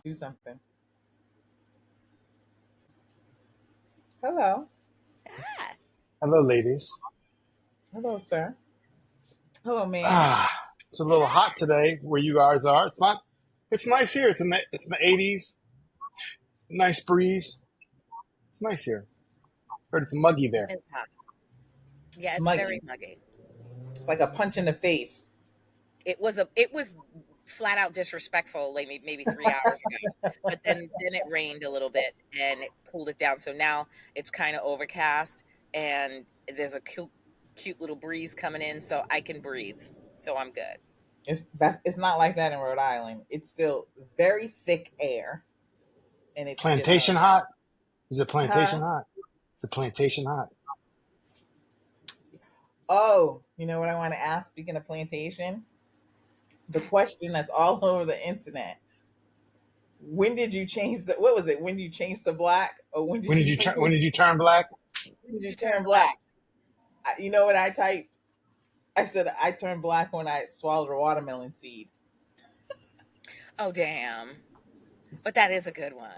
Do something. Hello. Ah, Hello, ladies. Hello, sir. Hello, ma'am. It's a little hot today where you guys are. It's not. It's nice here. It's in the 80s. Nice breeze. It's nice here. Heard it's muggy there. it's hot. Yeah, It's it's very muggy. muggy. It's like a punch in the face. It was flat out disrespectful like maybe 3 hours ago. But then it rained a little bit and it cooled it down. So now it's kind of overcast and there's a cute little breeze coming in, so I can breathe. So I'm good. It's not like that in Rhode Island. It's still very thick air, and it's just Plantation hot? Is it plantation huh. hot? Is it plantation hot? Oh, you know what I want to ask? Speaking of plantation, the question that's all over the internet: when did you change the? What was it? When you changed to black, or when did When did you you turn? When did you turn black? when did you You turn turn black. black? You know what I typed? I said I turned black when I swallowed a watermelon seed. Oh damn. But that is a good one.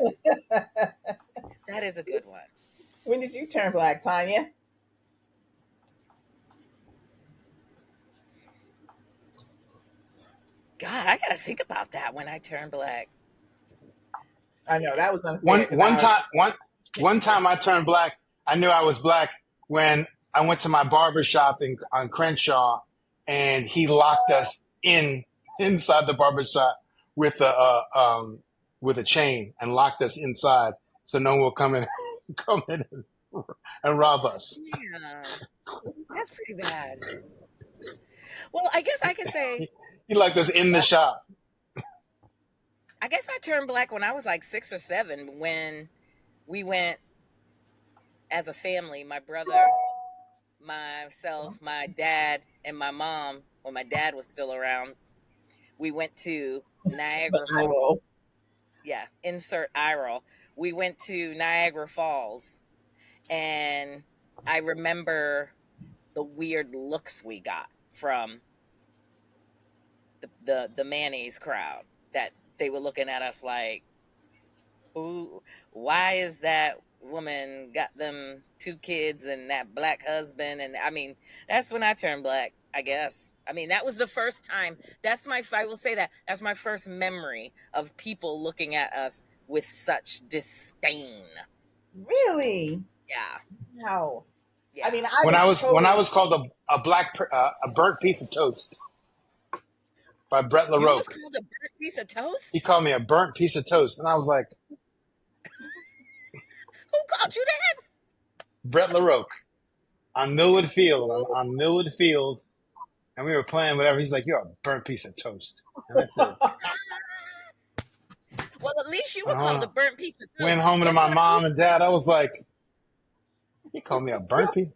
That is a good one. When did you turn black, Tanya? God, I gotta think about that when I turn black. I know that was One unfair because one I already. time one time I turned black. I knew I was black when I went to my barber shop on Crenshaw, and he locked us inside the barber shop with with a chain and locked us inside so no one will come in come in and rob us. Yeah, that's pretty bad. Well, I guess I could say He locked us in the shop. I guess I turned black when I was like 6 or 7 when we went as a family. My brother, myself, my dad, and my mom. When my dad was still around, we went to The Niagara eye Falls. roll. Yeah, insert eye roll. We went to Niagara Falls, and I remember the weird looks we got from the mayonnaise crowd, that they were looking at us like, who, why is that woman got them 2 kids and that black husband? And I mean, that's when I turned black, I guess. I mean, that was the first time. I will say that's my first memory of people looking at us with such disdain. Really? Yeah. No. I Yeah. mean, I When was I totally. was called a burnt piece of toast by Brett You was LaRoque. called a burnt piece of He toast? called me a burnt piece of toast, and I was like, Who called you that? Brett LaRoque on Millwood Field, on Millwood Field, and we were playing whatever. He's like, "You're a burnt piece of toast," and I said, Well, at least you were went called a home, burnt piece of went toast. home to Guess my what I mom used and to be? dad. I was like, "He called me a burnt piece,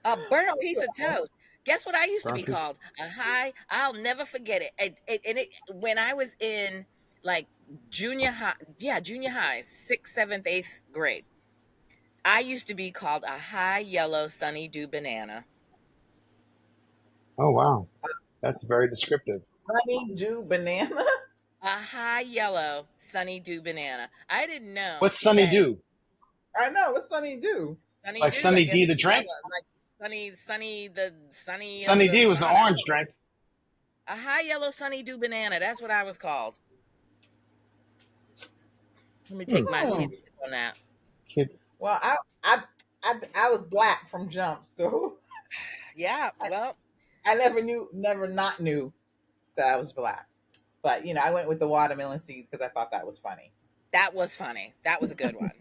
A burnt piece of toast. Guess what I used to be burnt piece." called? A high. I'll never forget it. When I was in like junior high, yeah, junior high, sixth, seventh, eighth grade. I used to be called a high yellow sunny dew banana. Oh wow, that's very descriptive. Honey do banana. A high yellow sunny dew banana. I didn't know What's Sunny that do? I know. What's Sunny do? sunny Like dew, I Sunny D guess, the drink? yellow, like sunny, the sunny of Sunny the, D was the I don't orange know. drink. A high yellow sunny dew banana. That's what I was called. Let me take my Hmm. kids sip on that. Kid, Well, I was black from jump, so Yeah, I, well, I never not knew that I was black. But I went with the watermelon seeds because I thought that was funny. that was funny. That was a good one.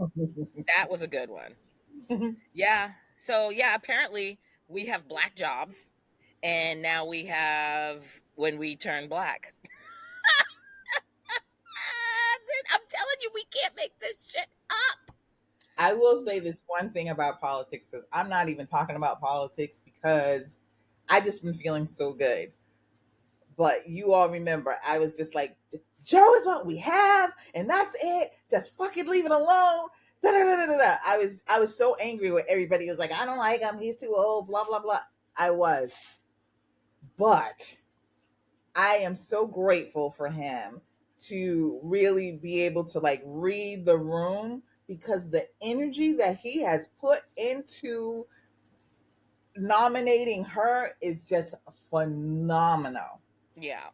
That was a good one. Yeah. So yeah, apparently we have black jobs, and now we have when we turn black. I'm telling you, we can't make this shit up. I will say this one thing about politics is I'm not even talking about politics because I just been feeling so good. But you all remember, I was just like, Joe is what we have, and that's it. Just fucking leave it alone. Da, da, da, da, da, da. I was so angry with everybody. It was like, I don't like him. He's too old. Blah blah blah. I was, but I am so grateful for him to really be able to like read the room, because the energy that he has put into nominating her is just phenomenal. Yeah.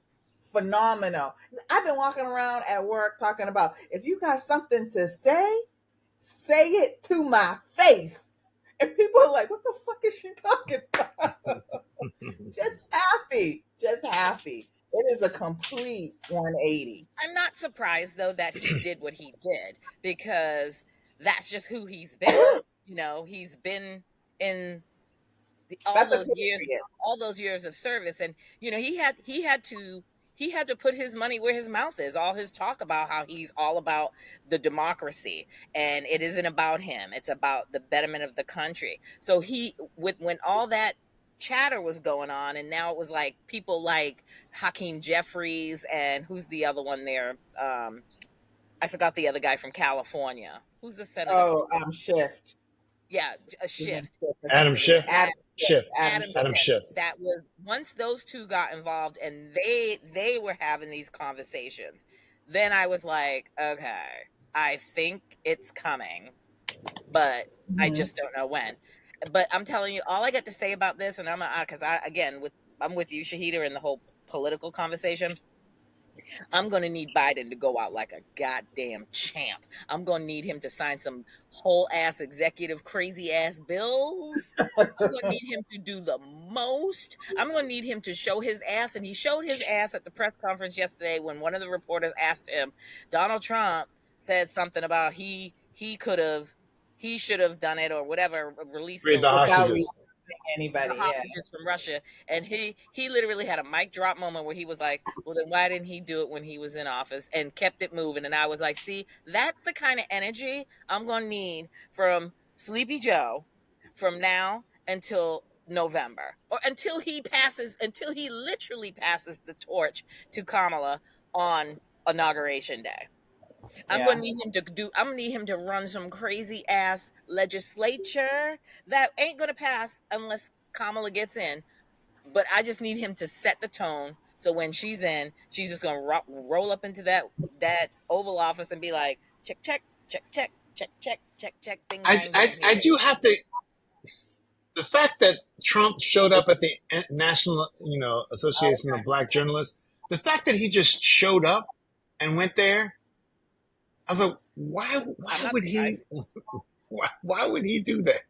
Phenomenal. I've been walking around at work talking about, if you got something to say it to my face. And people are like, what the fuck is she talking about? Just happy. Just happy. It is a complete 180. I'm not surprised though that he did what he did, because that's just who he's been. He's been in all That's a those years, period. of service, and he had to put his money where his mouth is. All his talk about how he's all about the democracy, and it isn't about him, it's about the betterment of the country. So he with when all that chatter was going on, and now it was like people like Hakeem Jeffries, and who's the other one there, I forgot the other guy from California, who's the senator from, Oh, shift. yeah, a His name's shift. Shift or Adam something. Schiff. Adam Shift. Schiff. Adam Adam Shift. Adam Schiff. Schiff. That was once those two got involved and they were having these conversations. Then I was like, okay, I think it's coming, but I Mhm. just don't know when. But I'm telling you, all I got to say about this, and because I again I'm with you, Shahida, in the whole political conversation. I'm going to need Biden to go out like a goddamn champ. I'm going to need him to sign some whole ass executive crazy ass bills. I'm going to need him to do the most. I'm going to need him to show his ass. And he showed his ass at the press conference yesterday when one of the reporters asked him, Donald Trump said something about he should have done it or whatever, released Read the Without hostages. releasing the anybody. Yeah. hostages from Russia, and he literally had a mic drop moment where he was like, "Well, then why didn't he do it when he was in office?" and kept it moving. And I was like, "See, that's the kind of energy I'm gonna need from Sleepy Joe from now until November, or until he literally passes the torch to Kamala on inauguration day." Yeah. I'm gonna need him to run some crazy ass legislature that ain't gonna pass unless Kamala gets in. But I just need him to set the tone so when she's in, she's just gonna roll up into that Oval Office and be like, check, check, check, check, check, check, check, check, bing I, bang I, boom, I here. do have to. The fact that Trump showed up at the National, Association of Black Journalists, the fact that he just showed up and went there, I was like, why? I'm Why not would he? surprised. Why would he do that?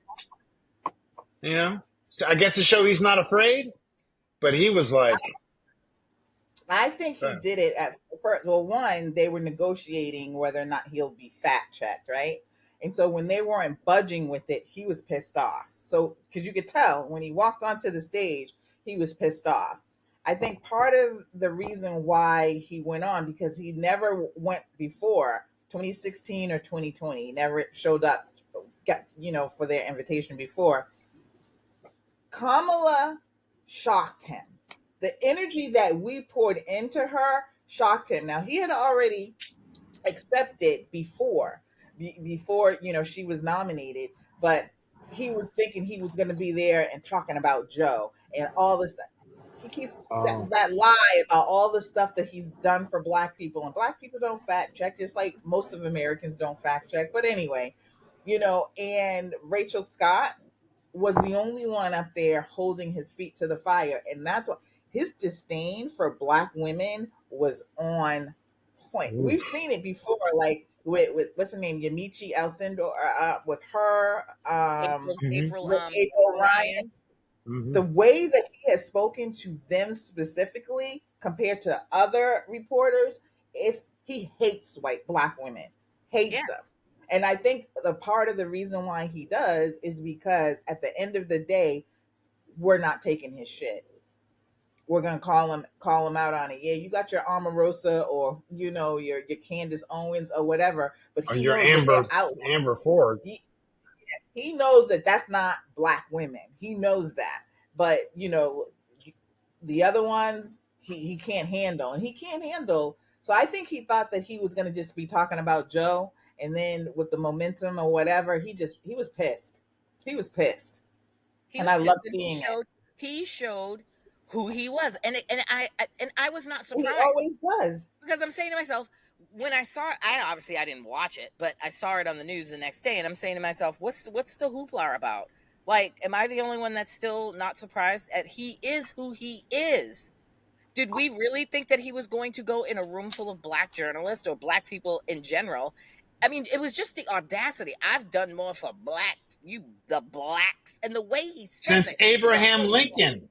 You know, I guess to show he's not afraid. But he was like, I think he did it at first. Well, one, they were negotiating whether or not he'll be fact checked, right? And so when they weren't budging with it, he was pissed off. So, because you could tell when he walked onto the stage, he was pissed off. I think part of the reason why he went on, because he never went before 2016 or 2020, he never showed up, for their invitation before. Kamala shocked him. The energy that we poured into her shocked him. Now he had already accepted before she was nominated, but he was thinking he was going to be there and talking about Joe and all this. He keeps oh, that lie about all the stuff that he's done for black people, and black people don't fact check, just like most of Americans don't fact check. But anyway, and Rachel Scott was the only one up there holding his feet to the fire. And that's what his disdain for black women was on point. We've oof. seen it before, like with what's her name, Yamiche Alcindor, with her, Hmm. with April April Ryan. Ryan. Hmm. The way that he has spoken to them specifically compared to other reporters, is he hates white black women, Yeah. hates them. And I think the part of the reason why he does is because at the end of the day, we're not taking his shit. We're gonna call him out on it. Yeah, you got your Omarosa, or your Candace Owens or whatever, but Or he your knows that they're Amber out. Amber Ford. He knows that that's not black women. He knows that. but the other ones he can't handle, and he can't handle. So I think he thought that he was going to just be talking about Joe, and then with the momentum or whatever, he was pissed. He was pissed, He and was I love pissed, and seeing it. he showed who he was, and I was not He surprised, always does. because I'm saying to myself, when I saw it, I didn't watch it, but I saw it on the news the next day, and I'm saying to myself, what's the hoopla about? Like, am I the only one that's still not surprised at he is who he is? Did we really think that he was going to go in a room full of black journalists or black people in general? I mean, it was just the audacity. I've done more for black, the blacks, and the way he says Since it. Abraham Lincoln.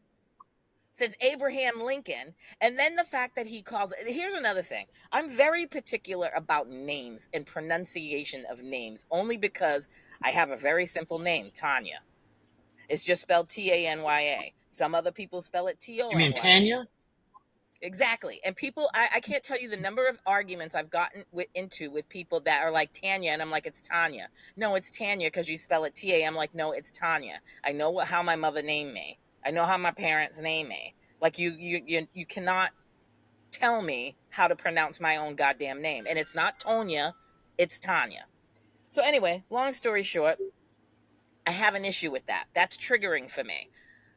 Since Abraham Lincoln, and then the fact that he calls it. Here's another thing. I'm very particular about names and pronunciation of names, only because I have a very simple name, Tanya. It's just spelled Tanya. Some other people spell it You mean Tony. Tanya? Exactly. And people, I can't tell you the number of arguments I've gotten into with people that are like Tanya, and I'm like, it's Tanya. No, it's Tanya because you spell it T A. I'm like, no, it's Tanya. I know how my mother named me. I know how my parents named me. Like, you cannot tell me how to pronounce my own goddamn name, and it's not Tonya, it's Tanya. So anyway, long story short, I have an issue with that. That's triggering for me.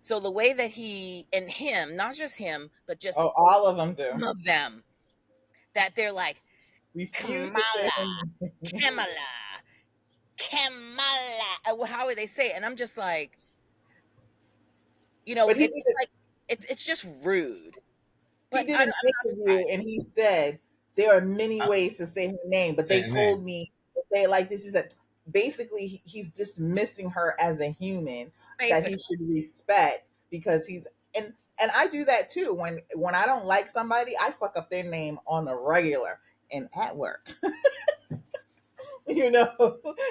So the way that he and him, not just him, but just Oh, all of them do. some of them, that they're like Refuse to say Kamala, her name. Kamala, Kamala. How would they say it? And I'm just like, But it's like it's just rude. he But did I'm an not interview, surprised. and he said there are many Uh, ways to say her name, but say they her name. told me to say it like this. He said basically he's dismissing her as a human that he Basically, should respect because he's and I do that too. When I don't like somebody, I fuck up their name on the regular and at work. you know,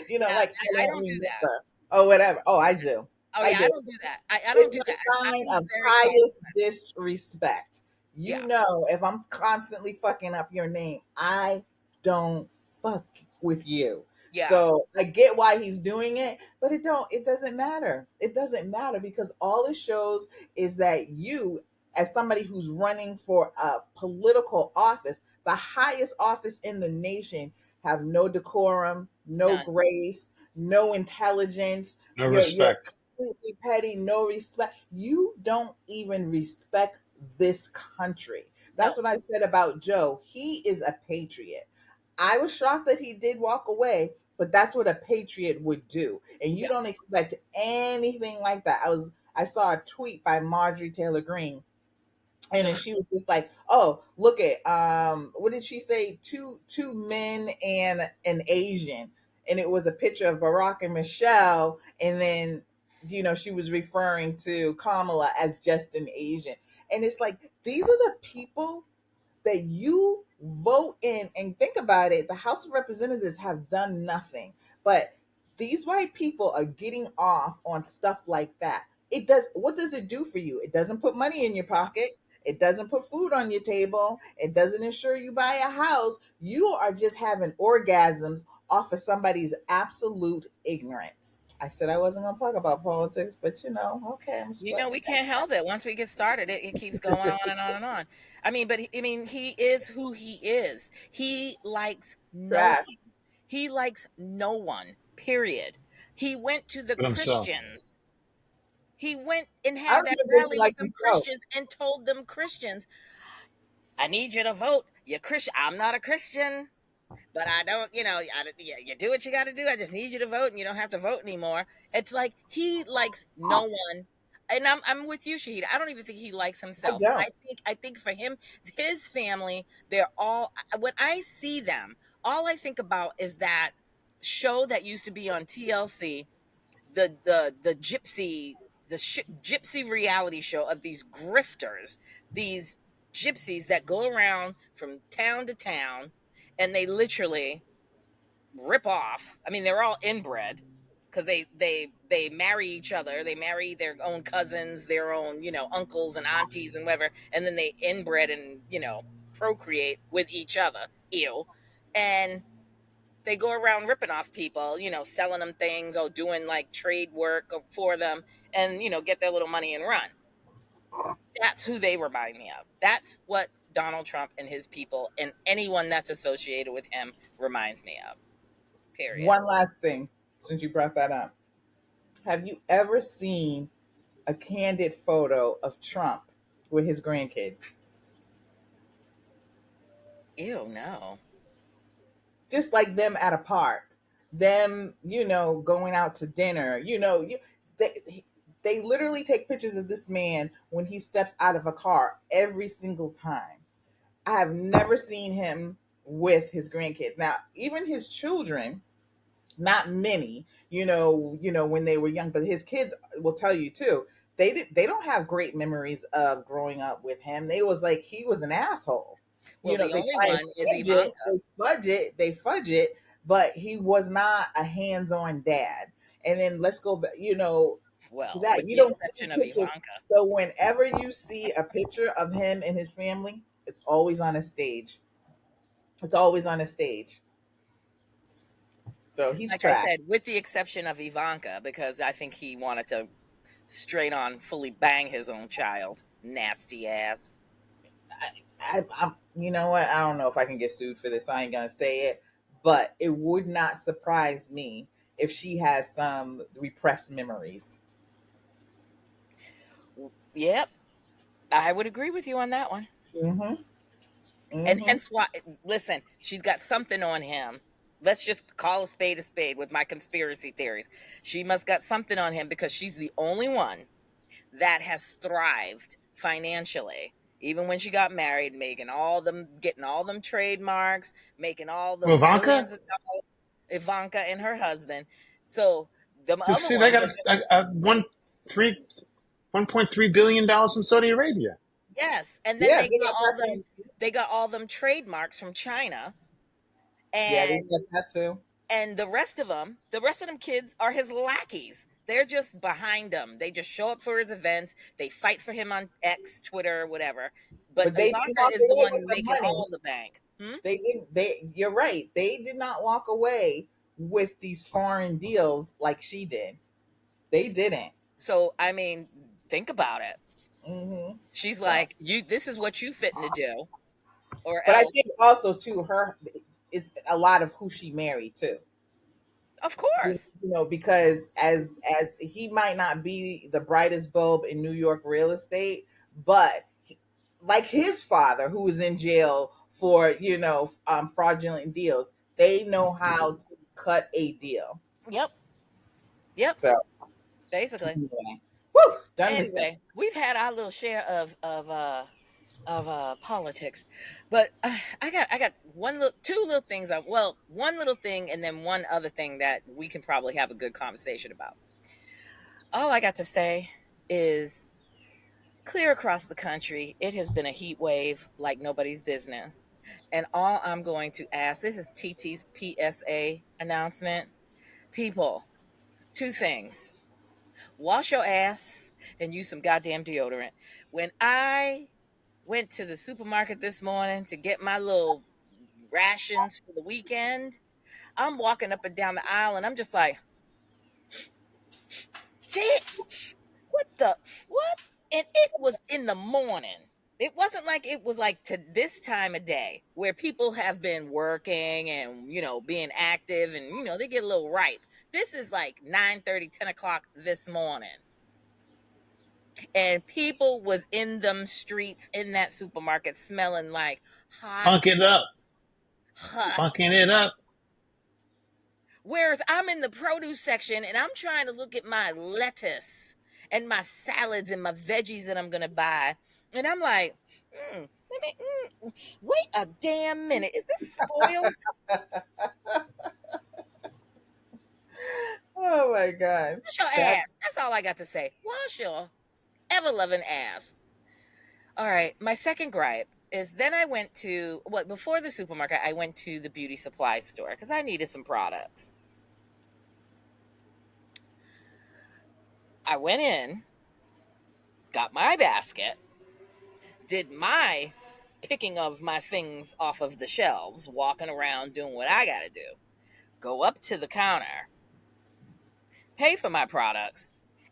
yeah, like I I don't don't do that. remember or whatever. Oh, I do. Oh I yeah, I do. don't do that. I don't It's do that. a sign I'm of very highest cognizant. disrespect. Yeah, If I'm constantly fucking up your name, I don't fuck with you. yeah, So I get why he's doing it, but it doesn't matter. It doesn't matter because all it shows is that you, as somebody who's running for a political office, the highest office in the nation, have no decorum, no none. grace, no intelligence. No You're respect. completely petty, no respect. You don't even respect this country. That's No, what I said about Joe. He is a patriot. I was shocked that he did walk away, but that's what a patriot would do. And you yeah, don't expect anything like that. I saw a tweet by Marjorie Taylor Greene, and then she was just like, "Oh, look at what did she say? Two men and an Asian," and it was a picture of Barack and Michelle, and then she was referring to Kamala as just an Asian, and it's like these are the people that you vote in. And think about it, the House of Representatives have done nothing, but these white people are getting off on stuff like that. What does it do for you? It doesn't put money in your pocket. It doesn't put food on your table. It doesn't ensure you buy a house. You are just having orgasms off of somebody's absolute ignorance. I said I wasn't going to talk about politics, but okay, I'm just letting we you guys can't help it. Once we get started, it keeps going on and on and on. I mean, he is who he is. He likes no one. trash. He likes no one. Period. He went to the But himself. Christians. He went and I had don't that even think he rally with likes them himself. Christians and told them Christians, "I need you to vote. You're Christian. I'm not a Christian, but I don't. You do what you got to do. I just need you to vote, and you don't have to vote anymore." It's like he likes no one. And I'm with you, Shahid. I don't even think he likes I himself. don't. I think for him, his family, they're all. When I see them, all I think about is that show that used to be on TLC, the gypsy, gypsy reality show of these grifters, these gypsies that go around from town to town, and they literally rip off. I mean, they're all inbred because they marry each other. They marry their own cousins, their own uncles and aunties and whatever, and then they inbred and procreate with each other. Ew. And they go around ripping off people, selling them things or doing like trade work for them, and get their little money and run. That's who they remind me of. That's what Donald Trump and his people and anyone that's associated with him reminds me of. Period. One last thing, since you brought that up. Have you ever seen a candid photo of Trump with his grandkids? Ew, no. Just like them at a park, them, going out to dinner, they literally take pictures of this man when he steps out of a car every single time. I have never seen him with his grandkids. Now, even his children, not many, when they were young, but his kids will tell you too. They don't have great memories of growing up with him. They was like he was an asshole. Well, the They only try and one is fudge it, Ivanka. they fudge it, but he was not a hands-on dad. And then let's go back, to Well, that. with You the don't see exception of pictures. Ivanka. So whenever you see a picture of him and his family, it's always on a stage. It's always on a stage. So he's Like I trash. said, with the exception of Ivanka, because I think he wanted to straight on fully bang his own child. Nasty ass. You know what? I don't know if I can get sued for this. I ain't gonna say it, but it would not surprise me if she has some repressed memories. Yep, I would agree with you on that one. Mm-hmm. And Mm-hmm. hence why, listen, she's got something on him. Let's just call a spade with my conspiracy theories. She must got something on him because she's the only one that has thrived financially. Even when she got married, getting all them trademarks, making all Well, them Ivanka, millions of dollars. Ivanka and her husband. So the just other see, they ones got are just, $1.3 billion from Saudi Arabia. yes, and then Yeah, they got that from. they got all them trademarks from China, Yeah, they and got that too. the rest of them kids are his lackeys. They're just behind him. They just show up for his events. They fight for him on X, Twitter, whatever. But But they didn't Ivanka walk is the away with one the making money. all the bank. They didn't. You're right. They did not walk away with these foreign deals like she did. They didn't. So I mean, think about it. Mm-hmm. She's So, like, "You, this is what you fitting to do, or but I else." think also too, her is a lot of who she married too. Of you course. because as he might not be the brightest bulb in New York real estate, but like his father who was in jail for fraudulent deals, they know how to cut a deal. Yep. Yep. So Basically. anyway, whew, done with that. Anyway, we've had our little share of politics, but I got two little things. One little thing, and then one other thing that we can probably have a good conversation about. All I got to say is, clear across the country, it has been a heat wave like nobody's business. And all I'm going to ask, this is TT's PSA announcement. People, two things: wash your ass and use some goddamn deodorant. When I went to the supermarket this morning to get my little rations for the weekend, I'm walking up and down the aisle and I'm just like, shit, what the, what? And it was in the morning. It wasn't like it was like to this time of day where people have been working and, being active and, they get a little ripe. This is like 9:30, 10 o'clock this morning. And people was in them streets in that supermarket smelling like hot Funk it up, funking husks. it up. Whereas I'm in the produce section and I'm trying to look at my lettuce and my salads and my veggies that I'm going to buy. And I'm like, wait a damn minute. Is this spoiled? Oh my god, Wash your that ass. That's all I got to say. Wash your ever loving ass. All right. My second gripe is then I went to, before the supermarket, I went to the beauty supply store because I needed some products. I went in, got my basket, did my picking of my things off of the shelves, walking around doing what I got to do. go up to the counter, pay for my products,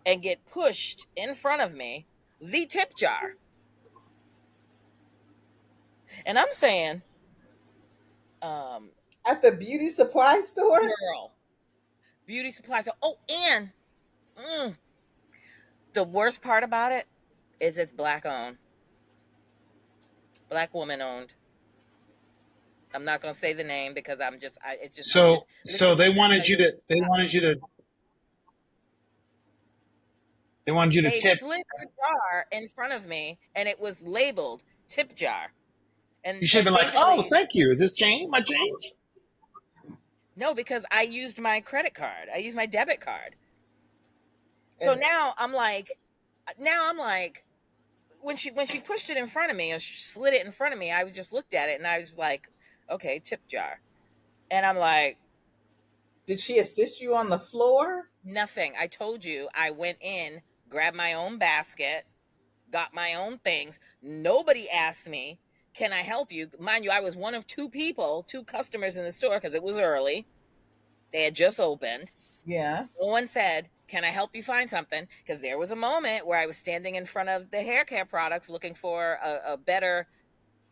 and get pushed in front of me the tip jar. And I'm saying, um, At the beauty supply store? girl, beauty supplies. Oh, and mm, the worst part about it is it's black owned, black woman owned. I'm not gonna say the name because I'm just So listen. they Let me wanted tell you you, to they wanted you to they tip. slid the jar in front of me, and it was labeled tip jar, You and should have and been like, oh, basically thank you. Is this change? My change? no, because I used my credit card, I used my debit card. So And now I'm like, when she pushed it in front of me or she slid it in front of me, I was just looked at it and I was like, okay, tip jar, and I'm like, did she assist you on the floor? nothing. I told you I went in, grabbed my own basket, got my own things. Nobody asked me, can I help you? Mind you, I was one of two people, two customers in the store because it was early. They had just opened. Yeah. No one said, can I help you find something? Because there was a moment where I was standing in front of the hair care products looking for a better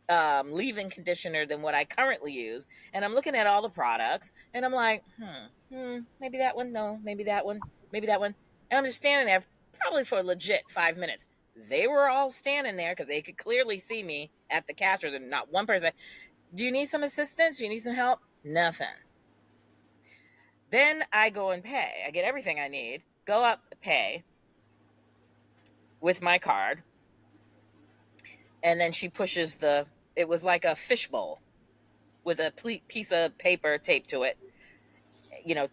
leave-in conditioner than what I currently use. And I'm looking at all the products and I'm like, maybe that one. No, maybe that one. Maybe that one. And I'm just standing there probably for legit 5 minutes. They were all standing there because they could clearly see me at the cash register. Not one person. Do you need some assistance? Do you need some help? Nothing. Then I go and pay. I get everything I need. Go up, pay with my card. And then she pushes it was like a fishbowl with a piece of paper taped to it.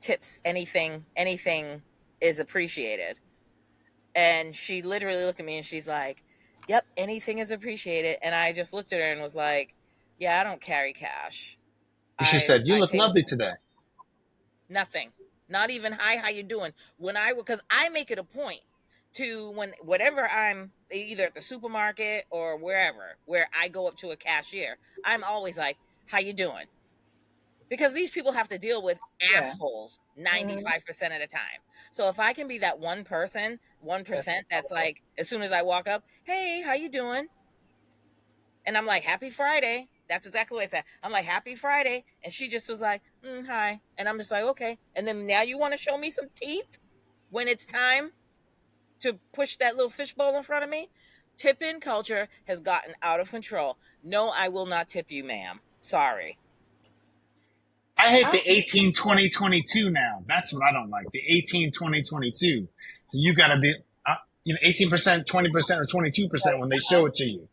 Tips, anything is appreciated. And she literally looked at me and she's like, yep, anything is appreciated. And I just looked at her and was like, yeah, I don't carry cash. You should have I said, you I look pay with lovely today. nothing. Not even hi, how you doing? Because I make it a point to, when whatever I'm either at the supermarket or wherever where I go up to a cashier, I'm always like, how you doing? Because these people have to deal with Yeah. assholes Hmm. 95% of the time. So if I can be that one person, That's 1% that's like, as soon as I walk up, hey, how you doing? And I'm like, happy Friday. That's exactly what I said. I'm like, happy Friday. And she just was like, hi. And I'm just like, okay. And then now you want to show me some teeth when it's time to push that little fishbowl in front of me? Tip in culture has gotten out of control. No, I will not tip you, ma'am. Sorry. I hate I the 18, 20, 22 now. That's what I don't like. The 18, 20, 22. So you got to be, 18%, 20%, or 22% when they show it to you,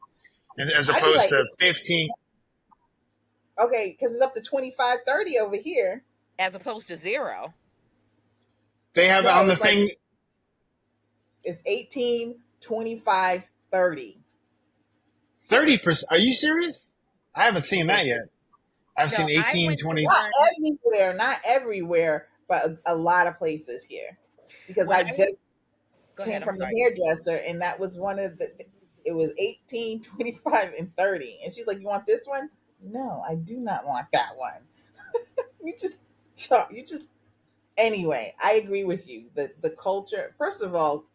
as I'd be opposed like, to 15. okay, because it's up to 25, 30 over here. As opposed to zero. They have it No, on the it's like thing, it's 18, 25, 30. 30%. Are you serious? I haven't seen that yet. I've No, seen I 18, went to 20. Not one everywhere, not everywhere, but a lot of places here. Because when I I went. just Go came ahead. I'm from the sorry. hairdresser, and that was one of the, it was 18, 25, and 30. And she's like, you want this one? No, I do not want that one. You just, you just, anyway, I agree with you. The culture, first of all,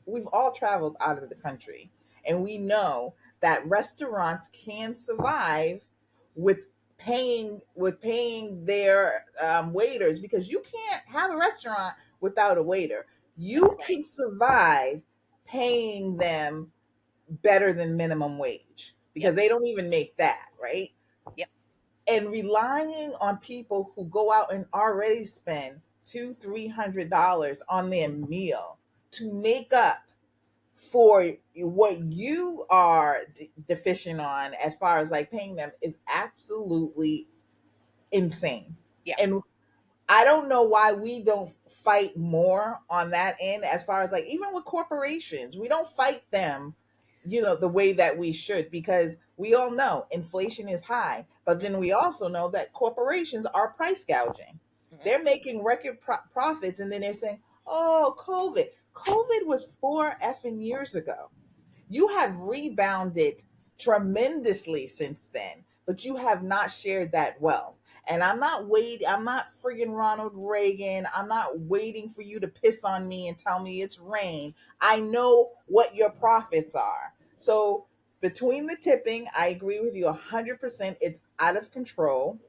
we've all traveled out of the country, and we know that restaurants can survive with paying their waiters, because you can't have a restaurant without a waiter. You Right. can survive paying them better than minimum wage, Yep. because they don't even make that, right? Yep. And relying on people who go out and already spend $200-300 on their meal to make up for what you are deficient on, as far as like paying them, is absolutely insane. Yeah. And I don't know why we don't fight more on that end, as far as like, even with corporations, we don't fight them, the way that we should, because we all know inflation is high, but then we also know that corporations are price gouging. Mm-hmm. They're making record profits, and then they're saying, "Oh, COVID was 4 effing years ago. You have rebounded tremendously since then, but you have not shared that wealth." And I'm not waiting. I'm not friggin' Ronald Reagan. I'm not waiting for you to piss on me and tell me it's rain. I know what your profits are. So between the tipping, I agree with you 100%. It's out of control,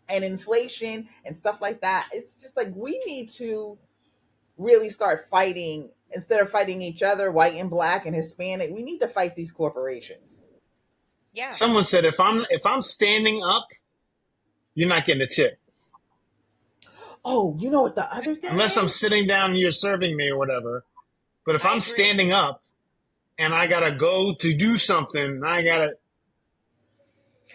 and inflation and stuff like that. It's just like we need to really start fighting instead of fighting each other, white and black and Hispanic. We need to fight these corporations. Yeah. Someone said if I'm standing up, you're not getting a tip Oh, you know what the other thing unless I'm is? sitting down and you're serving me or whatever. But if I I'm agree. standing up and I gotta go to do something, I gotta.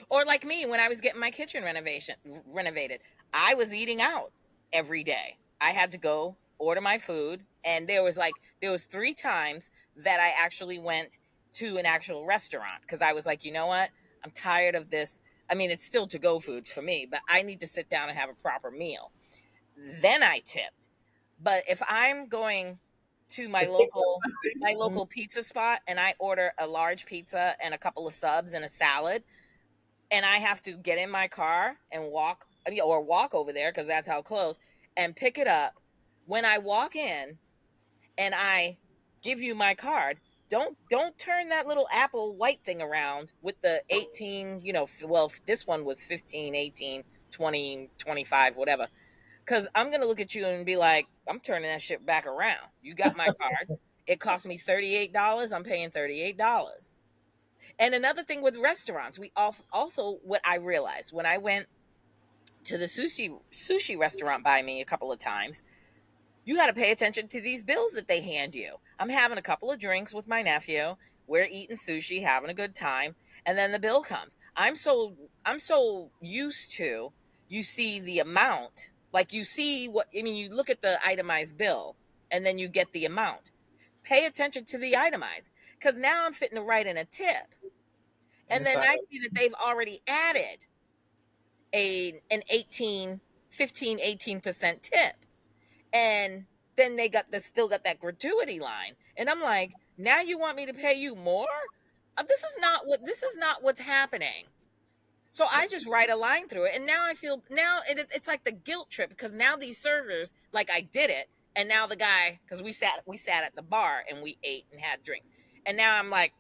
Or like me when I was getting my kitchen renovated, I was eating out every day. I had to go order my food, and there was 3 times that I actually went to an actual restaurant because I was like, "You know what? I'm tired of this." I mean, it's still to go food for me, but I need to sit down and have a proper meal. Then I tipped. But if I'm going to To my pick up local my something. local pizza spot and I order a large pizza and a couple of subs and a salad, and I have to get in my car and walk, or walk over there because that's how close, and pick it up. When I walk in and I give you my card, don't turn that little Apple white thing around with the 18, well, this one was 15, 18, 20, 25, whatever. Cuz I'm going to look at you and be like, I'm turning that shit back around. You got my card. It cost me $38. I'm paying $38. And another thing with restaurants, we also what I realized when I went to the sushi restaurant by me a couple of times, you got to pay attention to these bills that they hand you. I'm having a couple of drinks with my nephew. We're eating sushi, having a good time, and then the bill comes. I'm so used to, you see the amount, like you see what I mean. You look at the itemized bill, and then you get the amount. Pay attention to the itemized, because now I'm fitting to write in a tip, And and it's then like, I see that they've already added an 18% tip. And then they still got that gratuity line. And I'm like, now you want me to pay you more? This is not what's happening. So I just write a line through it, and now I feel, now it's like the guilt trip, because now these servers, like, I did it, and now the guy, because we sat at the bar and we ate and had drinks, and now I'm like,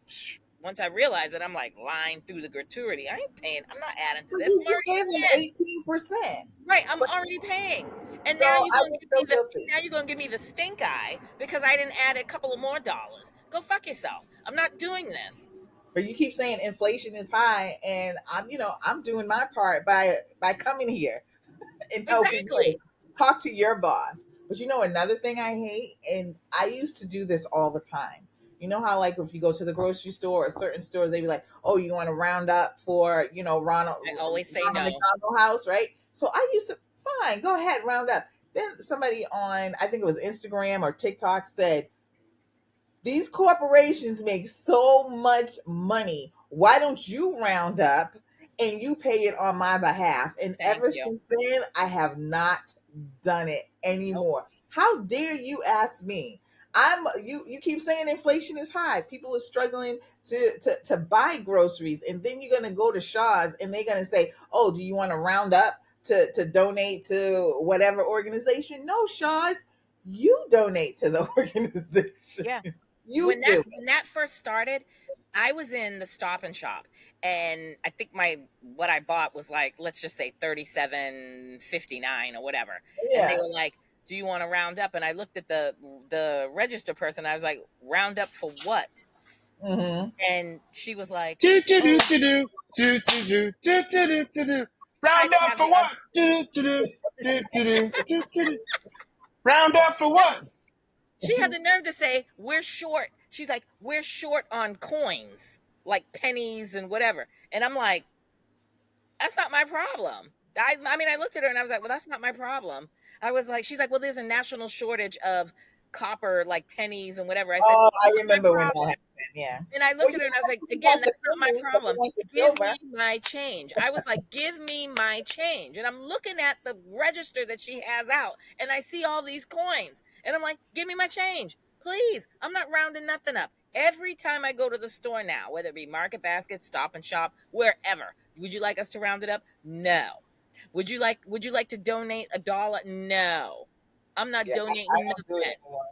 once I realize it, I'm like, lying through the gratuity. I ain't paying. I'm not adding to this. you I'm just already gave them paying. 18%. Right, I'm But already paying, and so now you're I going to was give me so the guilty. now you're going to give me the stink eye because I didn't add a couple of more dollars. Go fuck yourself. I'm not doing this. But you keep saying inflation is high, and I'm doing my part by coming here and helping you Exactly. talk to your boss. But another thing I hate, and I used to do this all the time. You know how, like, if you go to the grocery store or certain stores, they be like, "Oh, you want to round up for I always say Ronald no. McDonald House, right?" So I used to, fine, go ahead, round up. Then somebody on, I think it was Instagram or TikTok, said, these corporations make so much money. Why don't you round up and you pay it on my behalf? And Thank ever you. since then, I have not done it Nope. anymore. How dare you ask me? You keep saying inflation is high. People are struggling to buy groceries, and then you're gonna go to Shaw's and they're gonna say, "Oh, do you want to round up to donate to whatever organization?" No, Shaw's, you donate to the organization. Yeah. You When that do. when that first started, I was in the Stop and Shop, and I think my what I bought was, like, let's just say 37.59 or whatever. And they Yeah. were like, "Do you want to round up?" And I looked at the register person. I was like, "Round up for what?" Hmm. And she was like, Do do do "Oh, do do do do do do do do do. I Round didn't up have for the what? Do do do do do do do do do. Round up for no." what? She had the nerve to say, "We're short." She's like, "We're short on coins, like pennies and whatever." And I'm like, "That's not my problem." I mean, I looked at her and I was like, "Well, that's not my problem." I was like, she's like, "Well, there's a national shortage of copper, like pennies and whatever." I said, Oh, I "Not my remember when that problem." happened. Yeah. And I Well, looked at her and I was like, you "Again, want the that's not my pennies, but you problem. want the Give silver. me my change." I was like, "Give me my change." And I'm looking at the register that she has out, and I see all these coins. And I'm like, "Give me my change, please." I'm not rounding nothing up. Every time I go to the store now, whether it be Market Basket, Stop and Shop, wherever, would you like us to round it up? No. Would you like to donate $1? No. I'm not Yeah, I donating don't do it nothing. anymore.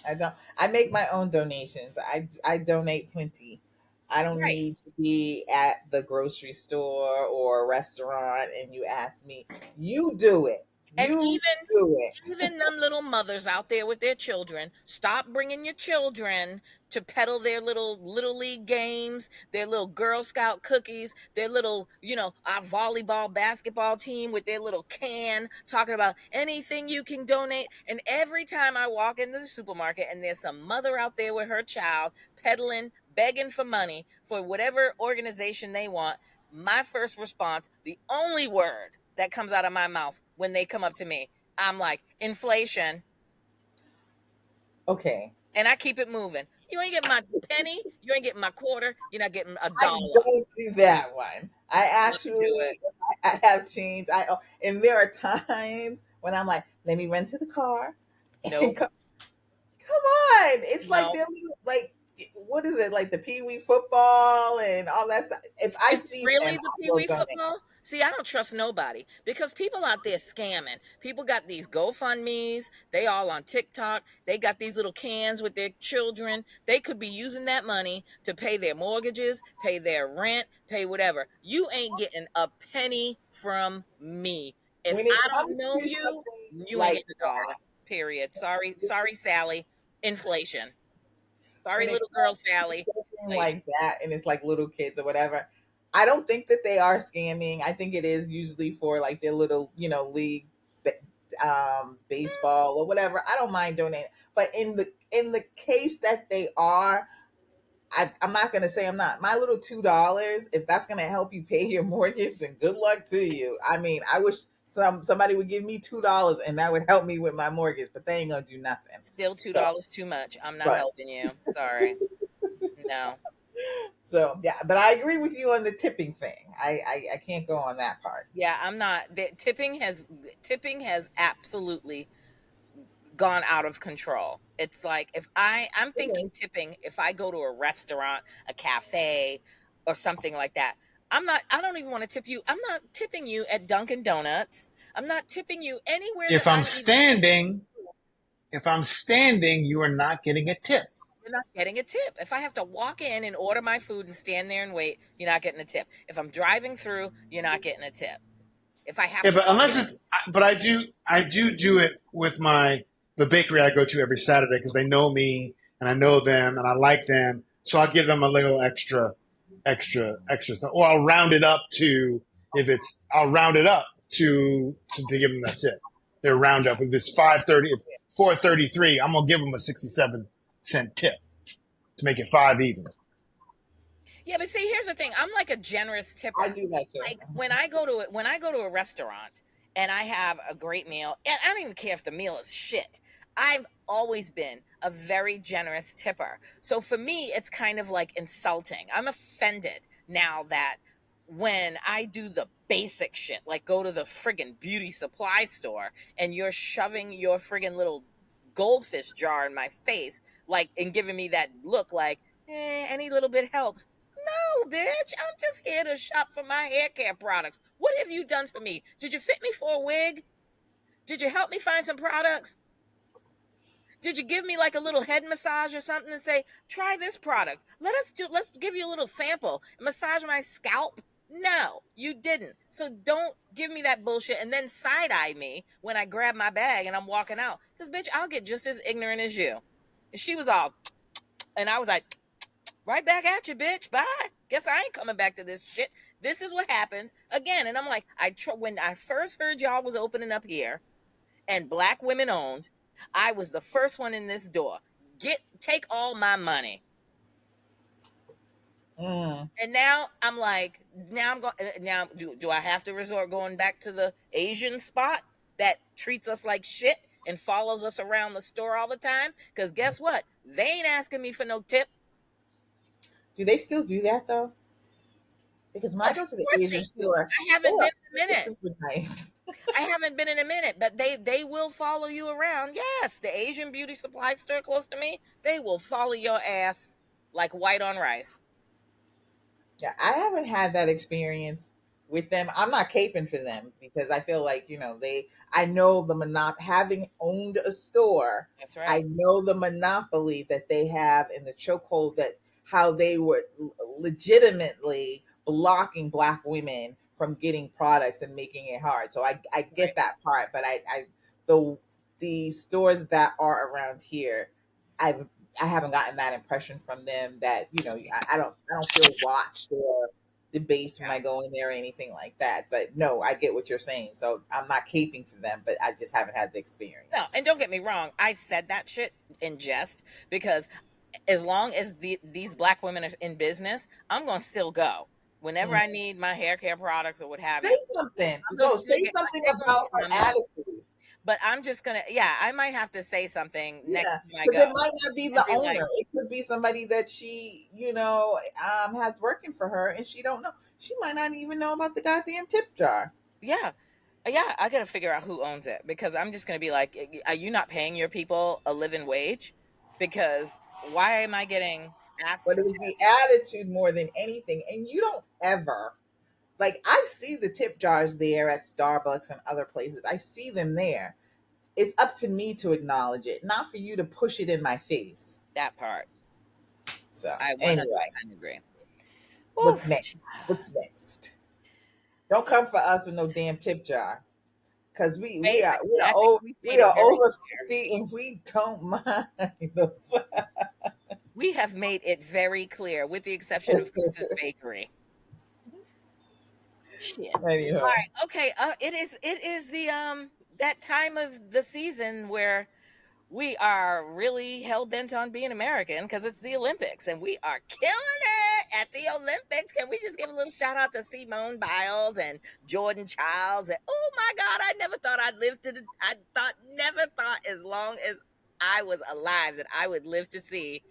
I don't. I make my own donations. I donate plenty. I don't Right. need to be at the grocery store or a restaurant and you ask me. You do it. And You even do it. even them little mothers out there with their children, stop bringing your children to peddle their little league games, their little Girl Scout cookies, their little, our volleyball basketball team with their little can talking about anything you can donate. And every time I walk into the supermarket and there's some mother out there with her child peddling, begging for money for whatever organization they want, my first response, the only word that comes out of my mouth when they come up to me, I'm like, inflation. Okay. And I keep it moving. You ain't getting my penny. You ain't getting my quarter. You're not getting a I dollar. don't do that one. I Love to do actually, it. I have changed. And there are times when I'm like, let me run to the car and Nope. come on. It's like No. they're little, like, what is it? Like the Pee Wee football and all that stuff. If I Is it see them, really the I Pee will Wee donate. football? See, I don't trust nobody because people out there scamming. People got these GoFundMe's. They all on TikTok. They got these little cans with their children. They could be using that money to pay their mortgages, pay their rent, pay whatever. You ain't getting a penny from me. If When it I don't comes know to you, something you ain't like getting a dollar. that, Period. Sorry, sorry, Sally. Inflation. Sorry, when it little girl comes to Sally. something Inflation. like that, and it's like little kids or whatever, I don't think that they are scamming. I think it is usually for like their little, league, baseball or whatever. I don't mind donating, but in the case that they are, I'm not gonna say I'm not. My little $2, if that's gonna help you pay your mortgage, then good luck to you. I mean, I wish somebody would give me $2 and that would help me with my mortgage, but they ain't gonna do nothing. Still So, $2 too much. I'm not right. helping you. Sorry. No. So yeah, but I agree with you on the tipping thing. I can't go on that part. Yeah, I'm not. Tipping has absolutely gone out of control. It's like if I'm It thinking is. tipping if I go to a restaurant, a cafe, or something like that. I don't even want to tip you. I'm not tipping you at Dunkin' Donuts. I'm not tipping you anywhere that If I'm I even standing, if I'm standing, you are not getting a tip. you're not getting a tip. If I have to walk in and order my food and stand there and wait, you're not getting a tip. If I'm driving through, you're not getting a tip. If I have Yeah, to but walk unless in, it's, but I do it with the bakery I go to every Saturday because they know me and I know them and I like them. So I'll give them a little extra stuff, or I'll round it up to give them that tip. They're round up. If it's 5:30, if 4:33, I'm gonna give them a 67 cent tip to make it five even. yeah, but see, here's the thing. I'm like a generous I tipper. do that too. Like when I go to a restaurant and I have a great meal, and I don't even care if the meal is shit. I've always been a very generous tipper. So for me, it's kind of like insulting. I'm offended now that when I do the basic shit, like go to the friggin' beauty supply store and you're shoving your friggin' little goldfish jar in my face, like, and giving me that look like, any little bit helps. No, bitch. I'm just here to shop for my hair care products. What have you done for me? Did you fit me for a wig? Did you help me find some products? Did you give me like a little head massage or something and say, try this product? Let's give you a little sample and massage my scalp? No, you didn't. So don't give me that bullshit and then side eye me when I grab my bag and I'm walking out. Because, bitch, I'll get just as ignorant as you. And she was all, and I was like, right back at you, bitch. Bye. Guess I ain't coming back to this shit. This is what happens again. And I'm like, when I first heard y'all was opening up here and black women owned, I was the first one in this door. Take all my money. Mm. And now I'm like, now I'm going. Now do I have to resort going back to the Asian spot that treats us like shit and follows us around the store all the time? Because guess what? They ain't asking me for no tip. Do they still do that though? Because when I Of go to the course Asian they do. store, I they haven't are been in a super, minute. super nice. I haven't been in a minute, but they will follow you around. Yes, the Asian beauty supply store close to me, they will follow your ass like white on rice. Yeah, I haven't had that experience with them. I'm not caping for them because I feel like, I know the having owned a store, That's I right. know the monopoly that they have in the chokehold, that how they were legitimately blocking black women from getting products and making it hard. So I Right. get that part, but the the stores that are around here, I've I haven't gotten that impression from them that, I don't feel watched or debased when Yeah. I go in there or anything like that. But no, I get what you're saying. So I'm not caping for them, but I just haven't had the No, experience. and don't get me wrong. I said that shit in jest because as long as these black women are in business, I'm gonna still go whenever Mm. I need my hair care products or what have Say you. something. I'm gonna No, still say get. something They're gonna about get my her money, attitude. but I'm just gonna. Yeah, I might have to say something next Yeah, time I because go it might not be and the be like, owner. It could be somebody that she, has working for her, and she don't know. She might not even know about the goddamn tip jar. yeah, yeah. I gotta figure out who owns it because I'm just gonna be like, are you not paying your people a living wage? Because why am I getting asked But for it was tips? the attitude more than anything. And you don't ever, like, I see the tip jars there at Starbucks and other places. I see them there. It's up to me to acknowledge it, not for you to push it in my face. That part, So I anyway, 100% agree. what's Oof. next? What's next? Don't come for us with no damn tip jar, because Basically, I think we've we made it are very over clear. 50 and we don't mind those. We have made it very clear, with the exception of Chris's Bakery. Shit. All Anyhow, right. Okay. It is the that time of the season where we are really hell bent on being American because it's the Olympics and we are killing it at the Olympics. Can we just give a little shout out to Simone Biles and Jordan Childs? And oh my God, I never thought I'd live to the. I thought never thought as long as I was alive that I would live to see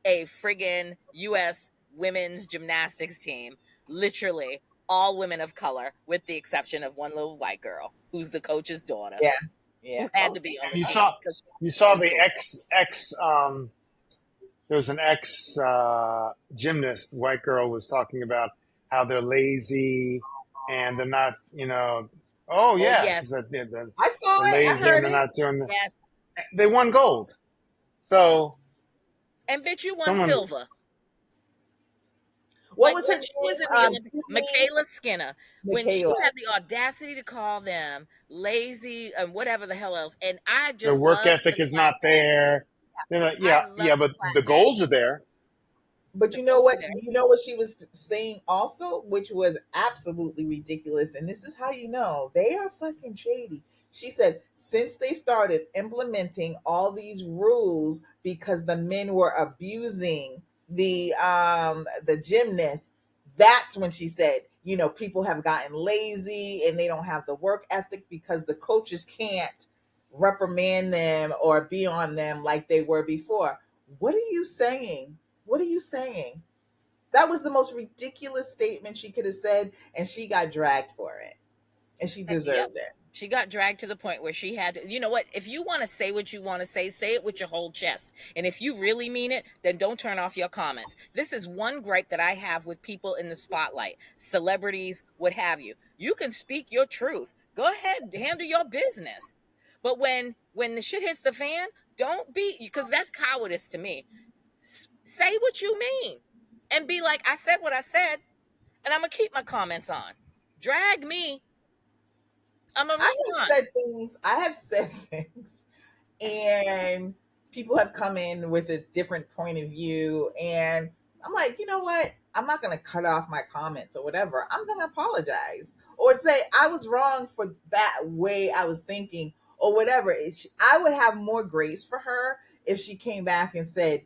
a friggin' U.S. women's gymnastics team. Literally all women of color, with the exception of one little white girl who's the coach's daughter yeah, yeah. who had to Okay. be on the And team because she you was saw his the daughter. there was an ex gymnast, white girl was talking about how they're lazy and they're not, oh Oh yeah, she yes, said they're I saw it. I lazy and heard they're it. not doing yes, they won gold. So and bitch, you won someone, silver. What Like was her when she was name? in the Olympics, Sydney Michaela Skinner, when she Michaela. had the audacity to call them lazy and whatever the hell else, and I their just work love ethic to is clap not back. there. They're like, I yeah, love yeah, to but clap the back. goals are there. But The goals are there. you know what she was saying also, which was absolutely ridiculous. And this is how you know they are fucking shady. She said, since they started implementing all these rules because the men were abusing the gymnasts, that's when she said, people have gotten lazy and they don't have the work ethic because the coaches can't reprimand them or be on them like they were before. What are you saying? What are you saying? That was the most ridiculous statement she could have said, and she got dragged for it, and she Yep. deserved it. She got dragged to the point where she had to, you know what? If you want to say what you want to say it with your whole chest. And if you really mean it, then don't turn off your comments. This is one gripe that I have with people in the spotlight, celebrities, what have you. You can speak your truth. Go ahead, handle your business. But when the shit hits the fan, don't be, because that's cowardice to me. Say what you mean and be like, I said what I said, and I'm gonna keep my comments on. Drag me, I'm gonna I respond. have said things. I have said things, and people have come in with a different point of view, and I'm like, you know what? I'm not going to cut off my comments or whatever. I'm going to apologize or say I was wrong for that way I was thinking or whatever. I would have more grace for her if she came back and said,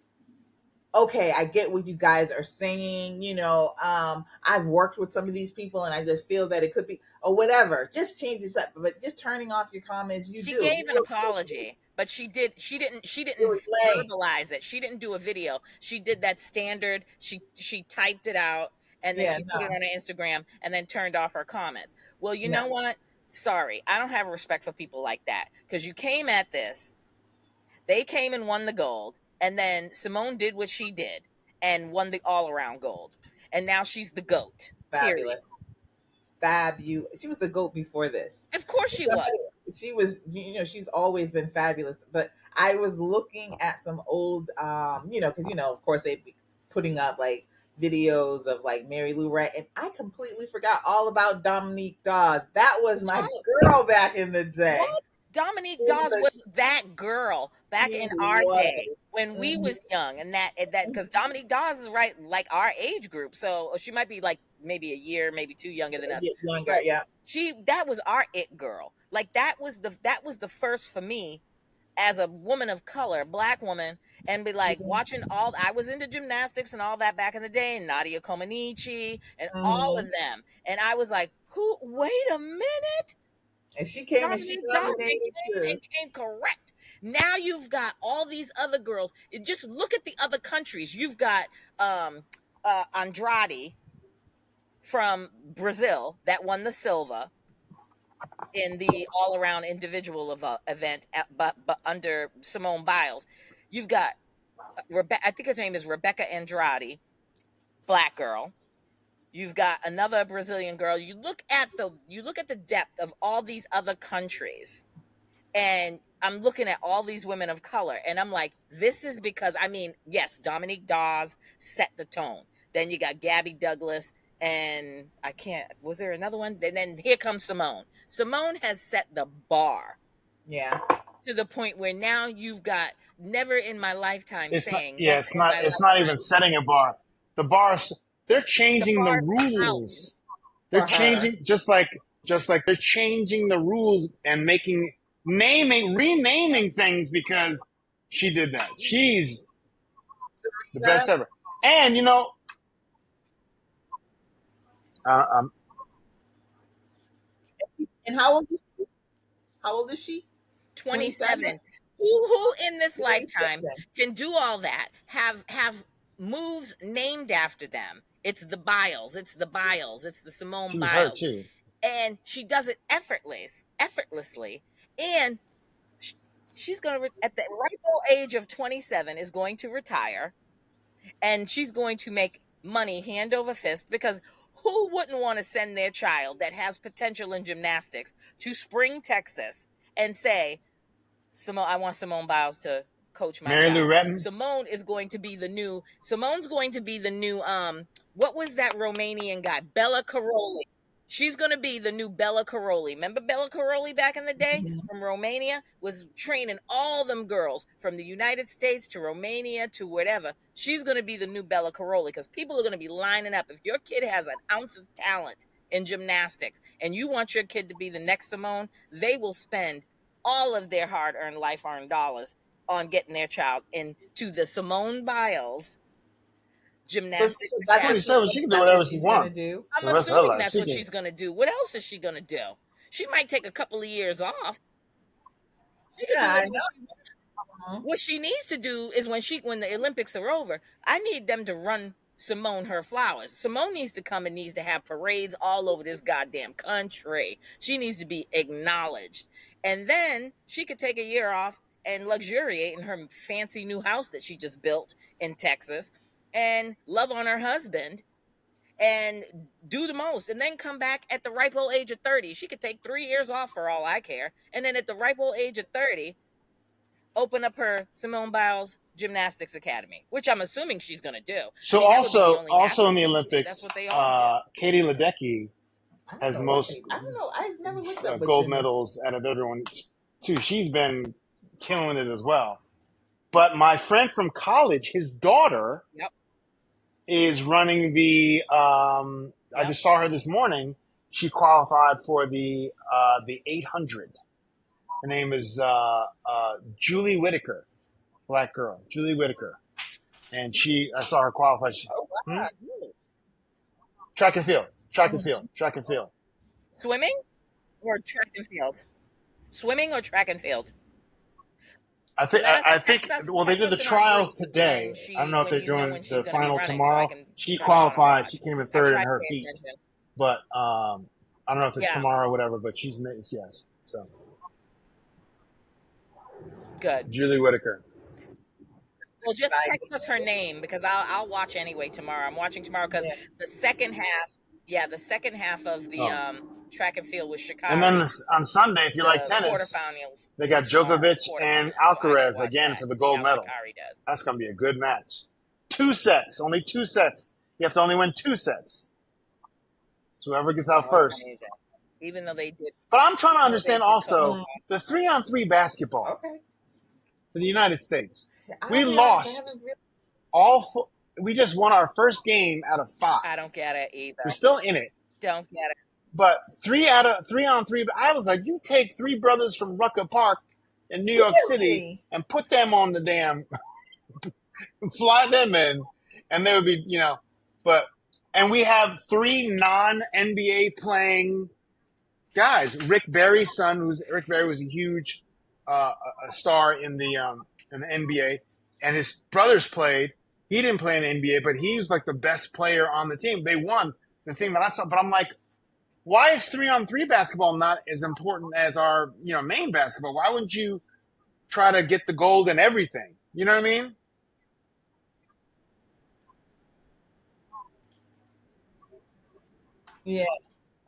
okay, I get what you guys are saying. I've worked with some of these people and I just feel that it could be or whatever. Just change this up. But just turning off your comments, you She do. gave an apology, but she It didn't was lame. verbalize it. She didn't do a video. She did that standard. She typed it out and then Yeah, she put it no, on her Instagram and then turned off her comments. Well, you no. know what? Sorry. I don't have respect for people like that because you came at this. They came and won the gold, and then Simone did what she did and won the all-around gold. And now she's the GOAT. Period. Fabulous. fabulous. She was the GOAT before this. Of course she was. She was, she's always been fabulous. But I was looking at some old, because of course they'd be putting up like videos of like Mary Lou Retton, and I completely forgot all about Dominique Dawes. That was my What? girl back in the day. What? Dominique She Dawes was that girl back she in our was. day when we Mhm. was young, and that because Dominique Dawes is right like our age group, so she might be like maybe a year, maybe two younger than us, Younger, but yeah. that was our it girl. Like that was the first for me as a woman of color, black woman, and be like watching all. I was into gymnastics and all that back in the day, and Nadia Comaneci and all of Mhm. them, and I was like, who? Wait a minute. And she came and she Dominique Dawson dominated came too. and came correct. Now you've got all these other girls. Just look at the other countries. You've got Andrade from Brazil that won the silver in the all-around individual event, but under Simone Biles. You've got Rebecca. I think her name is Rebecca Andrade, black girl. You've got another Brazilian girl. You look at the depth of all these other countries, and I'm looking at all these women of color, and I'm like, this is because yes, Dominique Dawes set the tone. Then you got Gabby Douglas, and I can't. Was there another one? And then here comes Simone. Simone has set the bar Yeah. to the point where now you've got never in my lifetime It's not. saying Yeah, never it's in not. my It's not even lifetime. setting a bar. The bars. They're The changing the bar's out. rules. They're For her. changing just like they're changing the rules and renaming things because she did that. She's the Yeah. best ever. And um, And how old is she? 27? 27. Who in this lifetime 27. can do all that? Have moves named after them. It's the Biles. It's the Biles. It's the Simone she was hurt Biles, too. and she does it effortlessly. And she's going to at the ripe old age of 27 is going to retire, and she's going to make money hand over fist because who wouldn't want to send their child that has potential in gymnastics to Spring, Texas, and say, I want Simone Biles to coach my Mary Lou child. Retton. Simone's going to be the new what was that Romanian guy? Bella Caroli. She's going to be the new Bella Caroli. Remember Bella Caroli back in the day Mhm. from Romania? Was training all them girls from the United States to Romania to whatever. She's going to be the new Bella Caroli because people are going to be lining up. If your kid has an ounce of talent in gymnastics and you want your kid to be the next Simone, they will spend all of their hard-earned, life-earned dollars on getting their child into the Simone Biles So, Gymnastics so that's what Academy. she's 27. She can do that's what whatever she she's gonna wants do. for I'm the rest of her assuming life. that's She what can. she's going to do. What else is she going to do? She might take a couple of years off. She can Yeah, do I whatever know. she wants. Mhm. What she needs to do is when the Olympics are over, I need them to run Simone her flowers. Simone needs to come and needs to have parades all over this goddamn country. She needs to be acknowledged. And then she could take a year off and luxuriate in her fancy new house that she just built in Texas and love on her husband and do the most and then come back at the ripe old age of 30. She could take 3 years off for all I care. And then at the ripe old age of 30, open up her Simone Biles Gymnastics Academy, which I'm assuming she's going to do. I So mean, that would be the also only also natural in the thing to do. That's Olympics, what they all do. Katie Ledecky I don't has the know what most they. I don't know. I've never looked up what gold gym. medals out of everyone too. She's been killing it as well. But my friend from college, his daughter Yep. is running the. I Yep. just saw her this morning. She qualified for the 800. Her name is Julie Whitaker, black girl, Julie Whitaker, and I saw her qualify. Oh Hmm? wow. Track and field, track and Mhm. field, track and field. Swimming or track and field? Swimming or track and field? I think Let us I think text us well they text did the us in our group trials today. I don't know if when they're you know doing when she's the going to be final running, so I tomorrow. can She turn it on and qualified. She watch. came in I third try in to her pay heat, attention. but I don't know if it's Yeah, tomorrow or whatever. But she's in the yes. So good. Julie Whitaker. Well, just text us her Exciting. name because I'll watch anyway tomorrow. I'm watching tomorrow because Yeah. the second half Yeah, the second half of the Oh, track and field with and then Shikari. on Sunday, if you like The tennis, quarterfinals they is got tomorrow. Djokovic and Quarterfinals, so I got to Alcaraz watch again that. for the See gold how medal. Shikari does. That's going to be a good match. 2 sets, only 2 sets. You have to only win 2 sets. So whoever gets out Oh, that's first. amazing. Even though they did, But I'm trying to even though they understand did couple also Mm, the 3-on-3 basketball okay. for the United States. We I'll be honest, I lost haven't really. all. We just won our first game out of 5. I don't get it We're either. still in it, Don't get it. but 3 on 3. I was like, you take 3 brothers from Rucker Park in New York City Really? and put them on the damn, fly them in, and they would be, But and we have 3 non-NBA playing guys. Rick Barry's son, who's Rick Barry, was a huge a star in the NBA, and his brothers played. He didn't play in the NBA, but he was like the best player on the team. They won the thing that I saw, but I'm like, why is 3-on-3 basketball not as important as our main basketball? Why wouldn't you try to get the gold in everything? You know what I mean? Yeah.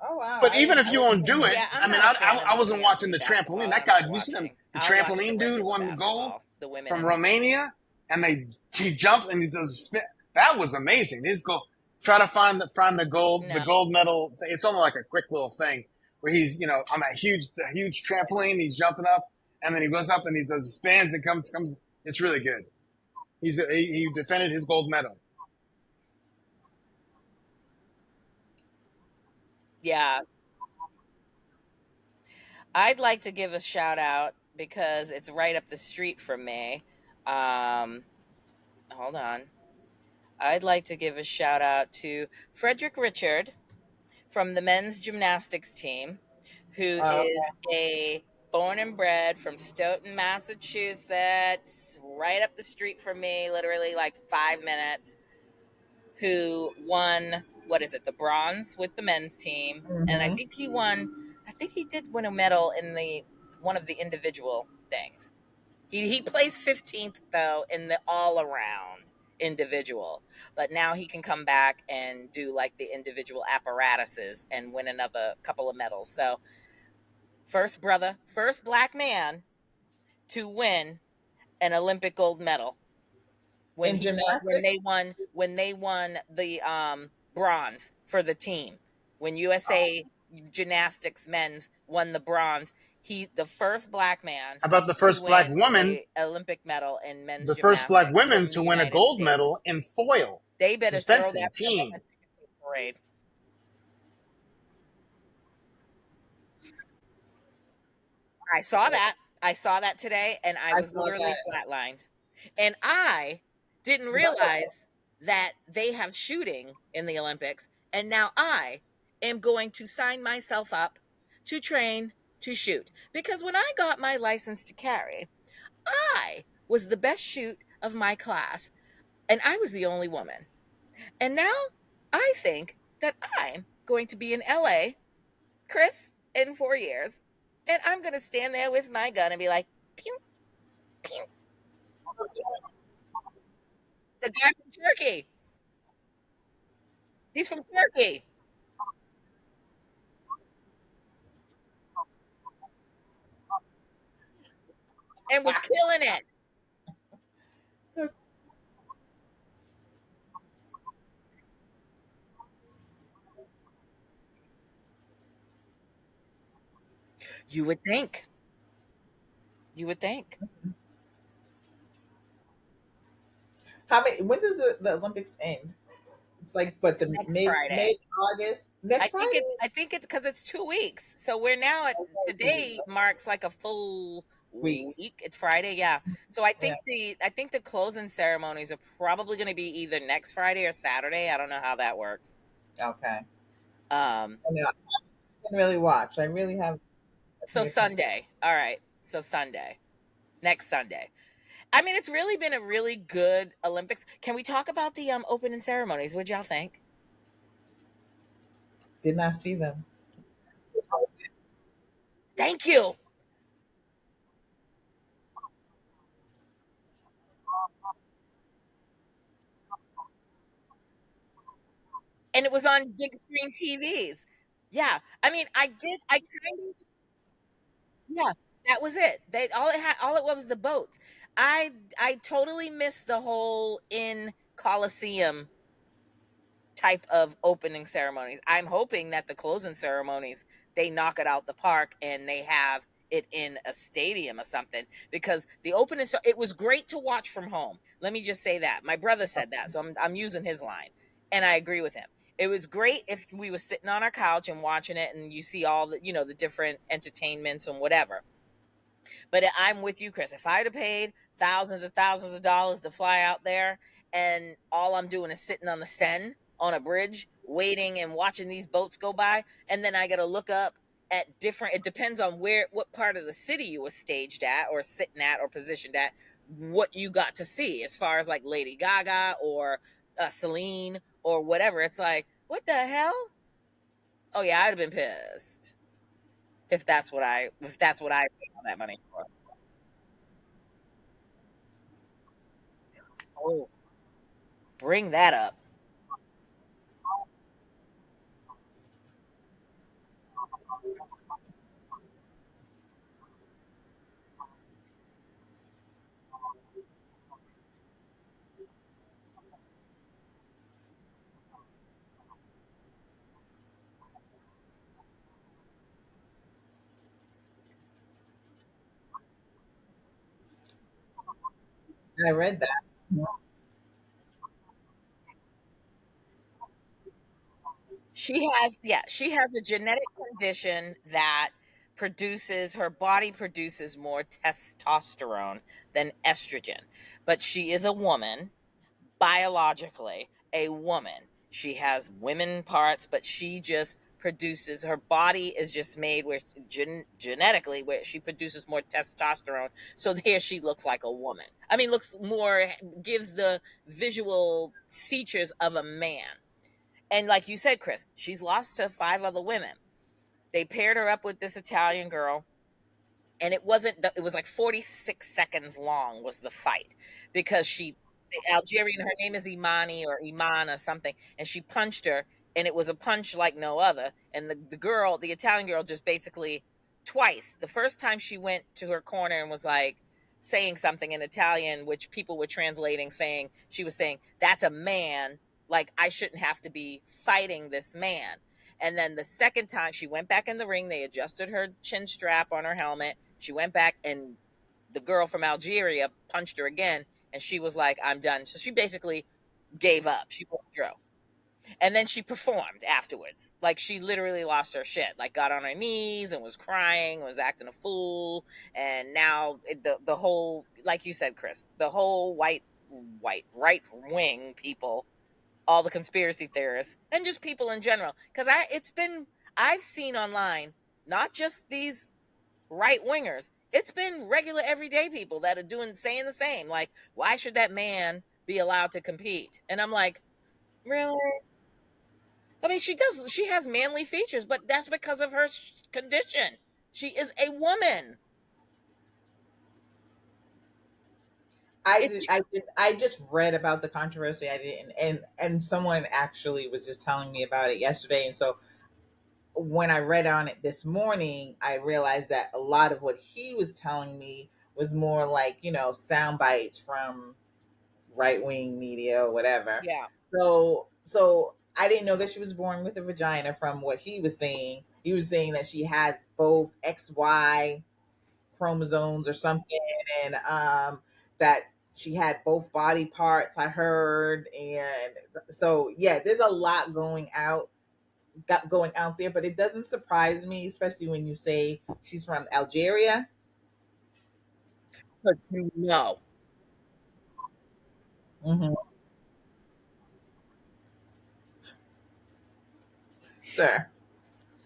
Oh wow, But even if I you wasn't won't paying do it, attention. Yeah, I'm I mean, not a fan of I the wasn't three on watching three the trampoline. basketball. That I'm guy, not you see watching. the I'll watch the trampoline dude who regular won the gold basketball, the from women. Romania, and he jumped and he does a spin. That was amazing. His goal. Try to find the No, gold medal. It's only like a quick little thing where he's on a huge trampoline. He's jumping up, and then he goes up and he does spins and comes. It's really good. He defended his gold medal. yeah, I'd like to give a shout out because it's right up the street from me. Um, hold on. I'd like to give a shout out to Frederick Richard from the men's gymnastics team, who Oh, is a born and bred from Stoughton, Massachusetts, right up the street from me, literally like 5 minutes, who won, what is it, the bronze with the men's team. And mm-hmm. I think he did win a medal in the one of the individual things. He placed 15th though in the all around individual, but now he can come back and do like the individual apparatuses and win another couple of medals. So first black man to win an Olympic gold medal when In he won gymnastics. when they won the bronze for the team. When USA gymnastics men's won the bronze, he the first black man How about the to first black win woman, a Olympic medal in men's the first black gymnastics women from to the win a United gold States. medal in foil, They better the throw that fencing medal team? into the parade. I saw that. I saw that today, and I I was saw literally that. flatlined. And I didn't But realize that they have shooting in the Olympics, and now I am going to sign myself up to train to shoot. Because when I got my license to carry, I was the best shoot of my class, and I was the only woman. And now I think that I'm going to be in LA, Chris, in 4 years, and I'm going to stand there with my gun and be like, pew, pew. The guy from Turkey. He's from Turkey and was killing it. You would think. You would think. how many? When does the Olympics end? It's like, but It's the next mid Friday. August next Friday. I think it's because it's 2 weeks. So we're now at Okay, 2 weeks. today marks like a full Week. week. It's Friday, yeah. So Yeah. I think the closing ceremonies are probably going to be either next Friday or Saturday. I don't know how that works. Okay. Um, I know. I didn't really watch. I really have. so Sunday. All right. So Sunday. Next Sunday. I mean, it's really been a really good Olympics. Can we talk about the opening ceremonies? What'd y'all think? Did not see them. Thank you. and it was on big screen TVs. Yeah, I mean, I kind of, yeah, that was it. They all it was the boats. I totally missed the whole in Coliseum type of opening ceremonies. I'm hoping that the closing ceremonies they knock it out the park and they have it in a stadium or something, because the opening it was great to watch from home. Let me just say that. My brother said that, so I'm using his line and I agree with him. It was great if we were sitting on our couch and watching it and you see all the, the different entertainments and whatever. But I'm with you, Chris. If I'd have paid thousands and thousands of dollars to fly out there, and all I'm doing is sitting on the Seine on a bridge, waiting and watching these boats go by, and then I got to look up at different. It depends on what part of the city you were staged at, or sitting at, or positioned at. What you got to see, as far as like Lady Gaga or Celine or whatever. It's like, what the hell? Oh yeah, I'd have been pissed if that's what I paid all that money for. Oh, bring that up. I read that. She has a genetic condition that produces her body produces more testosterone than estrogen. But she is a woman, biologically a woman. She has women parts, but she just produces her body is just made where genetically where she produces more testosterone. So there she looks like a woman. I mean, looks more, gives the visual features of a man. And like you said, Chris, she's lost to five other women. They paired her up with this Italian girl, and it was like 46 seconds long was the fight, because she, the Algerian, her name is Imani or Iman or something, and she punched her, and it was a punch like no other. And the Italian girl, just basically twice. The first time she went to her corner and was like saying something in Italian, which people were translating, saying she was saying, "That's a man. Like, I shouldn't have to be fighting this man." And then the second time she went back in the ring, they adjusted her chin strap on her helmet. She went back, and the girl from Algeria punched her again, and she was like, "I'm done." So she basically gave up. She withdrew. And then she performed afterwards. Like, she literally lost her shit. Like, got on her knees and was crying, was acting a fool. And now the whole, like you said, Chris, the whole white right wing people, all the conspiracy theorists, and just people in general. Because I've seen online, not just these right wingers. It's been regular everyday people that are saying the same. Like, why should that man be allowed to compete? And I'm like, really? I mean, she has manly features, but that's because of her condition. She is a woman. If you, I just read about the controversy. I didn't, and someone actually was just telling me about it yesterday. And so when I read on it this morning, I realized that a lot of what he was telling me was more like, sound bites from right wing media or whatever. yeah, So I didn't know that she was born with a vagina from what he was saying. He was saying that she has both XY chromosomes or something, and that she had both body parts, I heard. And so yeah, there's a lot going out there, but it doesn't surprise me, especially when you say she's from Algeria. but no. Hmm. Sir,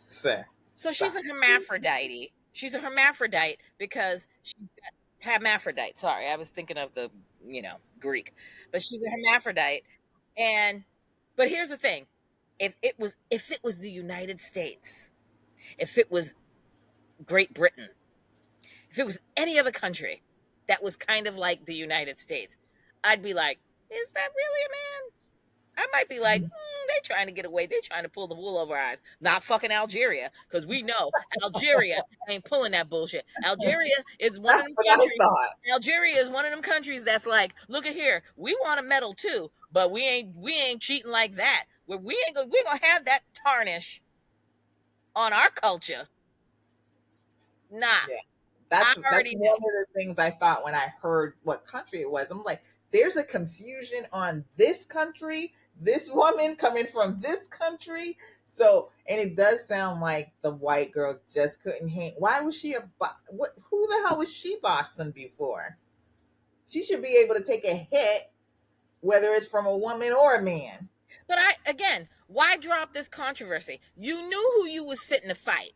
sir, So she's stop. a hermaphrodite. She's a hermaphrodite because she's got hermaphrodite. Sorry, I was thinking of the Greek, but she's a hermaphrodite. And but here's the thing: if it was the United States, if it was Great Britain, if it was any other country that was kind of like the United States, I'd be like, is that really a man? I might be like, they trying to get away. They trying to pull the wool over our eyes. Not fucking Algeria, because we know Algeria ain't pulling that bullshit. Algeria is one of That's them what I countries. thought. Algeria is one of them countries that's like, look at here, we want a medal too, but we ain't cheating like that. We ain't gonna have that tarnish on our culture. Nah, Yeah. I That's already one of know. the things I thought when I heard what country it was. I'm like, there's a confusion on this country, this woman coming from this country. So, and it does sound like the white girl just couldn't hang. Why was she what? Who the hell was she boxing before? She should be able to take a hit, whether it's from a woman or a man. But I again, why drop this controversy? You knew who you was fitting to fight.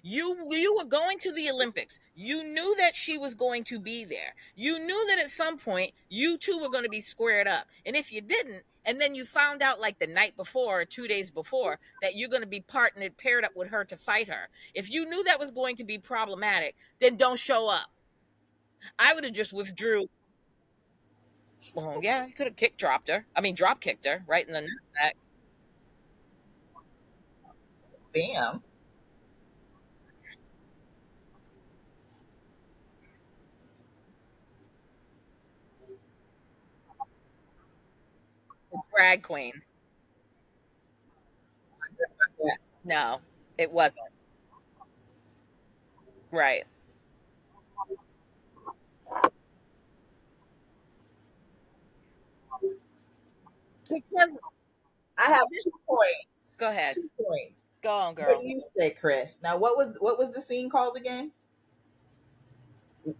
You were going to the Olympics. You knew that she was going to be there. You knew that at some point you two were going to be squared up. And if you didn't, and then you found out like the night before or 2 days before that you're going to be partnered paired up with her to fight her. If you knew that was going to be problematic, then don't show up. I would have just withdrew. Well, yeah, you could have kick dropped her. I mean, drop kicked her right in the nutsack. Damn. Drag queens. Yeah. No, it wasn't. Right. Because I have 2 points. go ahead. 2 points. Go on, What girl. you said, Chris. Now, what was the scene called again?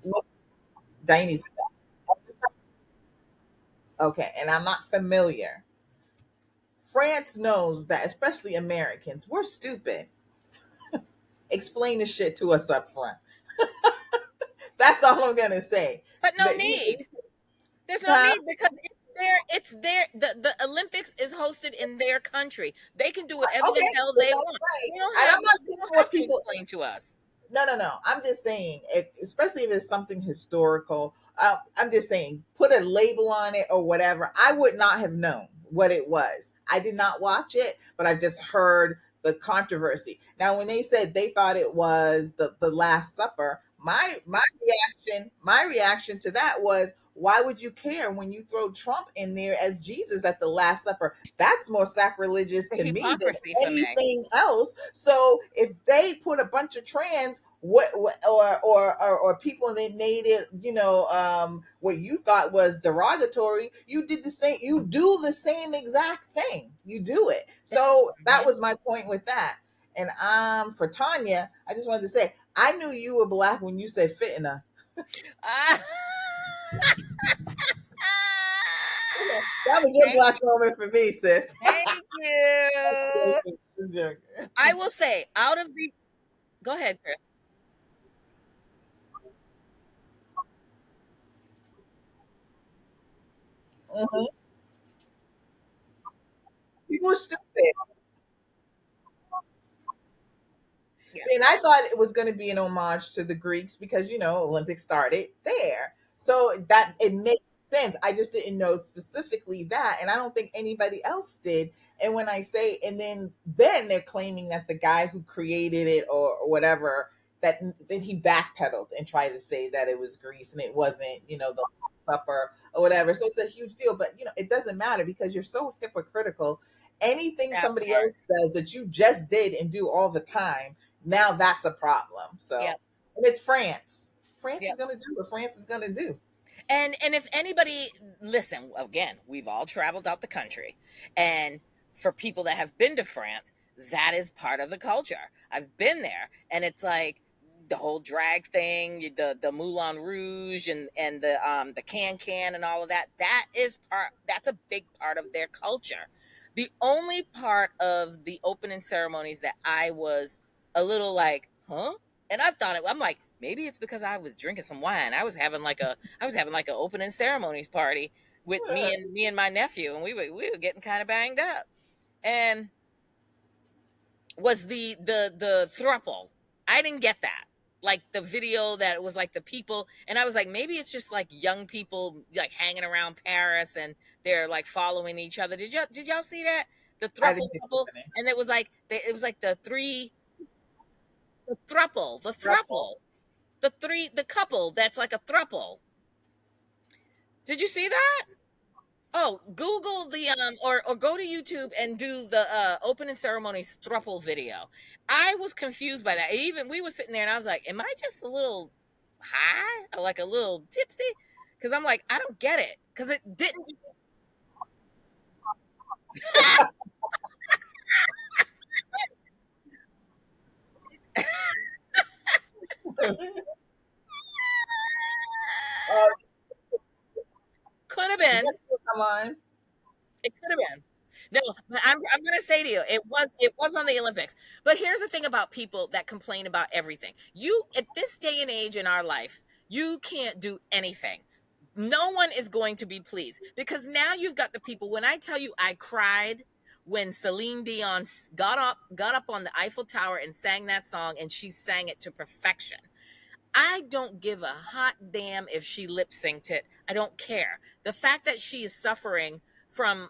What, Diane. Okay, and I'm not familiar. France knows that, especially Americans, we're stupid. Explain the shit to us up front. That's all I'm gonna say. But no That need. There's no huh? need because it's their the Olympics is hosted in their country. They can do whatever the Okay, hell then they that's want. right. They don't And have I'm not they saying don't what have to people. explain to us. No, no, no. I'm just saying, especially if it's something historical. I'm just saying, put a label on it or whatever. I would not have known what it was. I did not watch it, but I've just heard the controversy. Now, when they said they thought it was the Last Supper, my reaction to that was, why would you care when you throw Trump in there as Jesus at the Last Supper? That's more sacrilegious The to me than hypocrisy for me. anything else. So if they put a bunch of trans what or people and they made it, what you thought was derogatory, you did the same. You do the same exact thing. You do it. So that Mhm. was my point with that. And for Tanya, I just wanted to say, I knew you were black when you said fitna. Ah. That was your Thank black moment for me, sis. thank you. I'm joking. I will say, out of the go ahead, Chris. Mhm. People are stupid. Yeah, See, and I thought it was going to be an homage to the Greeks because Olympics started there, so that it makes sense. I just didn't know specifically that, and I don't think anybody else did. And when I say, and then they're claiming that the guy who created it or whatever, that then he backpedaled and tried to say that it was Greece and it wasn't, the supper or whatever. So it's a huge deal, but it doesn't matter because you're so hypocritical. Anything that somebody part. else does that you just did and do all the time, now that's a problem. Yep. So, and it's France. France is Yep. going to do what France is going to do. And if anybody listen, again, we've all traveled out the country. And for people that have been to France, that is part of the culture. I've been there and it's like the whole drag thing, the Moulin Rouge and the can and all of that. That's a big part of their culture. The only part of the opening ceremonies that I was a little like, huh? And I'm like, maybe it's because I was drinking some wine. I was having like an opening ceremonies party with me and my nephew, and we were getting kind of banged up. And was the thruple? I didn't get that. Like the video that was like the people, and I was like, maybe it's just like young people like hanging around Paris, and they're like following each other. Did y'all see that? the I thruple didn't get couple, listening. and it was like the three, the Thruple. thruple, the couple that's like a thruple. Did you see that? Oh, Google the or go to YouTube and do the opening ceremonies thruple video. I was confused by that. Even we were sitting there and I was like, am I just a little high or like a little tipsy? Because I'm like, I don't get it. Because it didn't. Oh, Could have is been. that still come on? It could have been. No, but I'm going to say to you, it was on the Olympics. But here's the thing about people that complain about everything. You at this day and age in our life, you can't do anything. No one is going to be pleased because now you've got the people. When I tell you, I cried when Celine Dion got up on the Eiffel Tower and sang that song, and she sang it to perfection. I don't give a hot damn if she lip synced it. I don't care. The fact that she is suffering from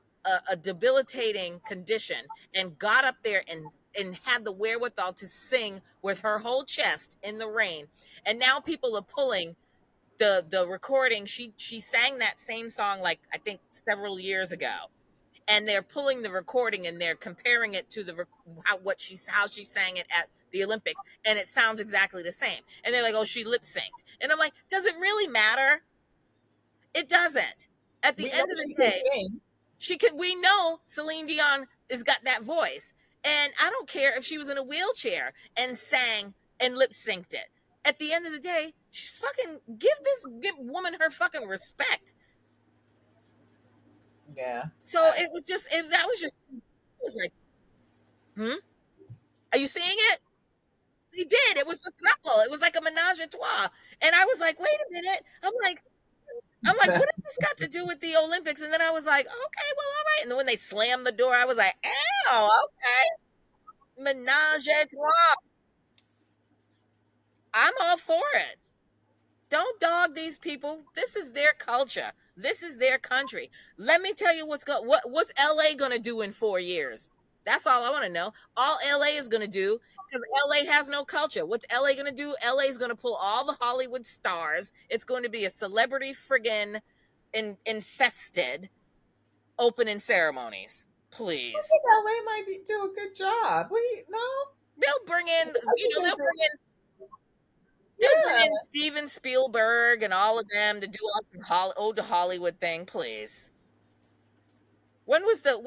a debilitating condition and got up there and had the wherewithal to sing with her whole chest in the rain, and now people are pulling the recording. She sang that same song like I think several years ago, and they're pulling the recording and they're comparing it to how she sang it at the Olympics, and it sounds exactly the same. And they're like, "Oh, she lip synced," and I'm like, "Does it really matter? It doesn't." At the We know end of the she can day, sing. she can. We know Celine Dion has got that voice, and I don't care if she was in a wheelchair and sang and lip synced it. At the end of the day, she's fucking give woman her fucking respect. Yeah. So it was just that was just it was like, hmm? Are you seeing it? They did. It was a throuple. It was like a menage a trois. And I was like, wait a minute. I'm like, what has this got to do with the Olympics? And then I was like, okay, well, all right. And then when they slammed the door, I was like, oh, okay. Menage a trois. I'm all for it. Don't dog these people. This is their culture. This is their country. Let me tell you what's LA gonna do in 4 years. That's all I want to know. All LA is gonna do, because LA has no culture. What's LA gonna do? LA is gonna pull all the Hollywood stars. It's going to be a celebrity friggin' infested opening ceremonies. I Please. think LA might do a good job. What do you know? They'll bring in, I think they do. they'll bring Yeah. in Steven Spielberg and all of them to do all some ode to Hollywood thing, please. When was the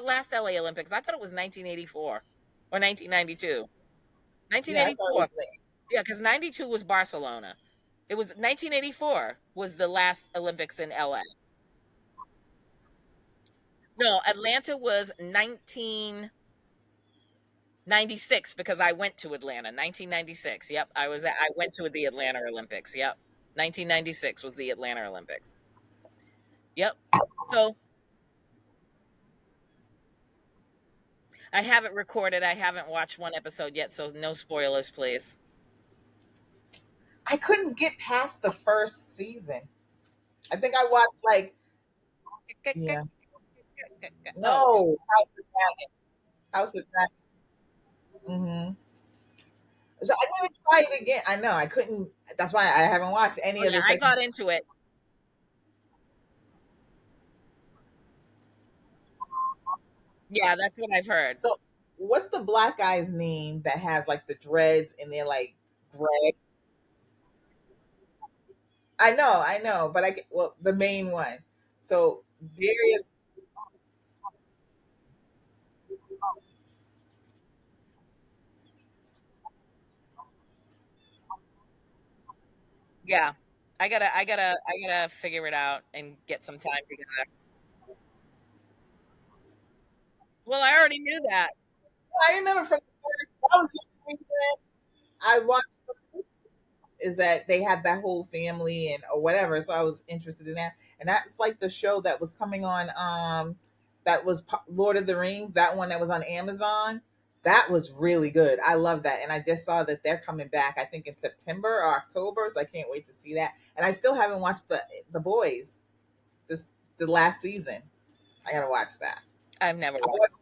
last LA Olympics? I thought it was 1984 or 1992. Yeah, I thought it 1984. was late. Yeah, because 92 was Barcelona. It was 1984 was the last Olympics in LA. No, Atlanta was 1996 because I went to Atlanta. 1996. Yep, I went to the Atlanta Olympics. Yep. 1996 was the Atlanta Olympics. Yep. So I haven't recorded. I haven't watched one episode yet, so no spoilers, please. I couldn't get past the first season. I think I watched like, yeah. Oh, No, House of Dragon. House of Dragon. Hmm. So I never tried it again. I know I couldn't. That's why I haven't watched oh any of yeah, the I second. got into it. Yeah, that's what I've heard. So, what's the black guy's name that has like the dreads and they're like gray? I know, but well, the main one. So Darius, Yeah, I gotta figure it out and get some time together. Well, I already knew that. I remember from the first. That was the reason I watched. Is that they had that whole family and or whatever, so I was interested in that. And that's like the show that was coming on. That was Lord of the Rings. That one that was on Amazon. That was really good. I love that, and I just saw that they're coming back. I think in September or October, so I can't wait to see that. And I still haven't watched the boys this the last season. I gotta watch that. I've never I watched. watched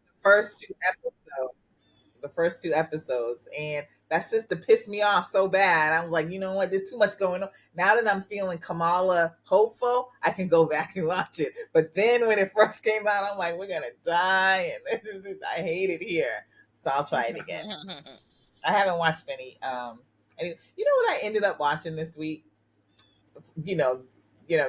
the first two episodes. The first two episodes, and that sister pissed me off so bad. I was like, you know what? There's too much going on. Now that I'm feeling Kamala hopeful, I can go back and watch it. But then when it first came out, I'm like, we're gonna die, and I hate it here. So I'll try it again. I haven't watched any. You know what I ended up watching this week? You know,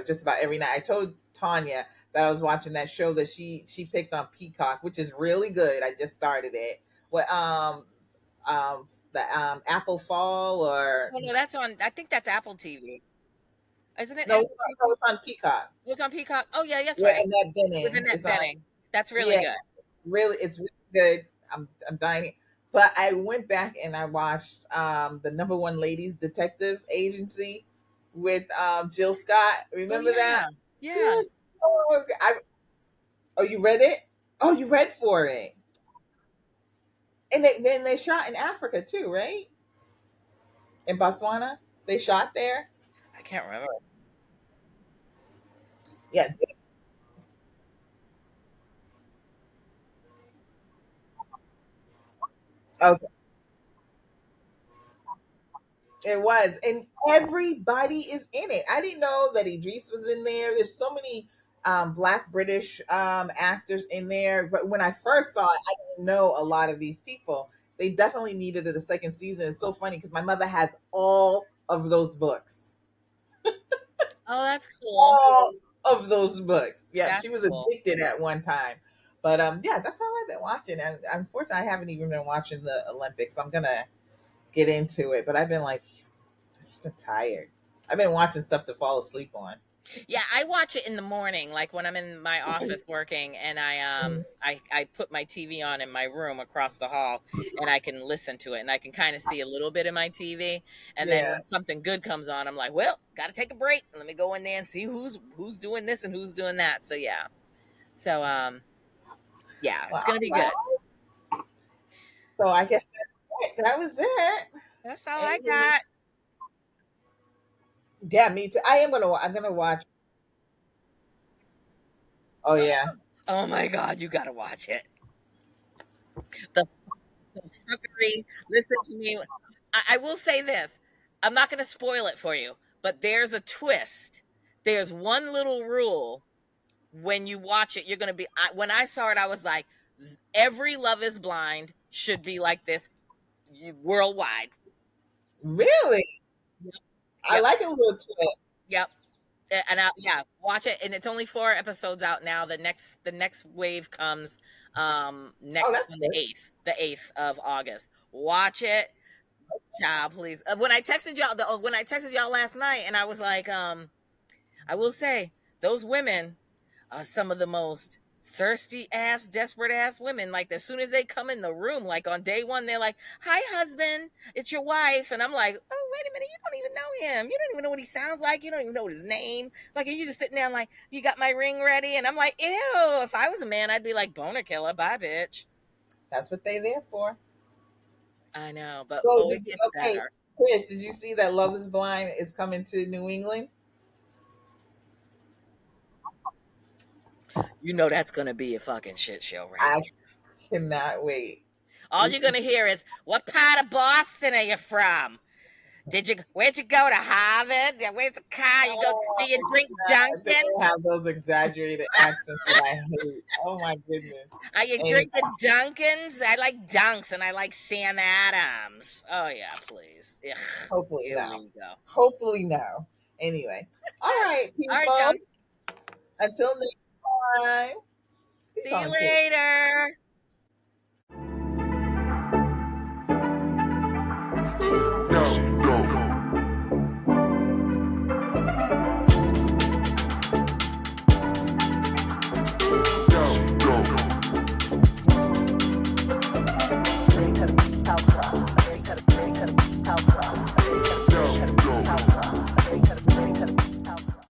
just about every night. I told Tanya that I was watching that show that she picked on Peacock, which is really good. I just started it. What the Apple Fall or Oh no, that's on. I think that's Apple TV, isn't it? no, Apple no, TV. it's on Peacock. It was on Peacock. Oh yeah, that's Yeah, right. Annette With Bening. Annette It's on. Bening. That's really Yeah, good. it's really good. I'm dying. But I went back and I watched the Number One Ladies Detective Agency with Jill Scott. Oh Remember that? yeah, yeah. Yes. Oh, oh, you read it? Oh, you read for it. And then they shot in Africa too, right? In Botswana, they shot there. I can't remember. Yeah. Okay. It was, and everybody is in it. I didn't know that Idris was in there. There's so many Black British actors in there. But when I first saw it, I didn't know a lot of these people. They definitely needed it a second season. It's so funny because my mother has all of those books. Oh, that's cool. All of those books. Yeah, she That's was cool. addicted at one time. But yeah, that's how I've been watching. And unfortunately, I haven't even been watching the Olympics. I'm gonna get into it, but I've been like, just been tired. I've been watching stuff to fall asleep on. Yeah, I watch it in the morning, like when I'm in my office working, and I put my TV on in my room across the hall, and I can listen to it, and I can kind of see a little bit of my TV, and then Yeah. when something good comes on, I'm like, well, got to take a break. Let me go in there and see who's doing this and who's doing that. So yeah, so yeah, it's gonna be good. Well, so I guess that's it. That was it. That's all I And got. yeah, me too. I'm gonna watch. Oh yeah. Oh my god, you got to watch it. The fuckery. Listen to me. I will say this. I'm not going to spoil it for you, but there's a twist. There's one little rule when you watch it. You're going to be. When I saw it, I was like, every Love Is Blind should be like this worldwide. Really? Yep. I Yep. like a little twist. Yep. And yeah, watch it. And it's only 4 episodes out now. The next wave comes Oh, next that's on good. the 8th of August. Watch it. Child, please. When I texted y'all last night, and I was like, I will say those women are some of the most thirsty ass, desperate ass women. Like as soon as they come in the room, like on day one, they're like, "Hi, husband, it's your wife," and I'm like, "Oh, wait a minute, you don't even know him. You don't even know what he sounds like. You don't even know his name. Like, are you just sitting there like, you got my ring ready?" And I'm like, "Ew." If I was a man, I'd be like, "Boner killer, bye, bitch." That's what they there for. I know, but So oh, did you? it's Okay, better. Chris, did you see that Love Is Blind is coming to New England? You know that's gonna be a fucking shit show right I there. cannot wait. All you're gonna hear is, "What part of Boston are you from? Where'd you go to Harvard? Where's the car? You go? Oh Do you drink my God, Dunkin'? they have those exaggerated accents that I hate. Oh my goodness. Are you And drinking Dunkins? I like Dunks and I like Sam Adams. Oh yeah, please. Ugh, hopefully here no. we go. Hopefully no. Anyway. All right, All right, people. y'all. Until next time. Keep See you calling kids. later. Still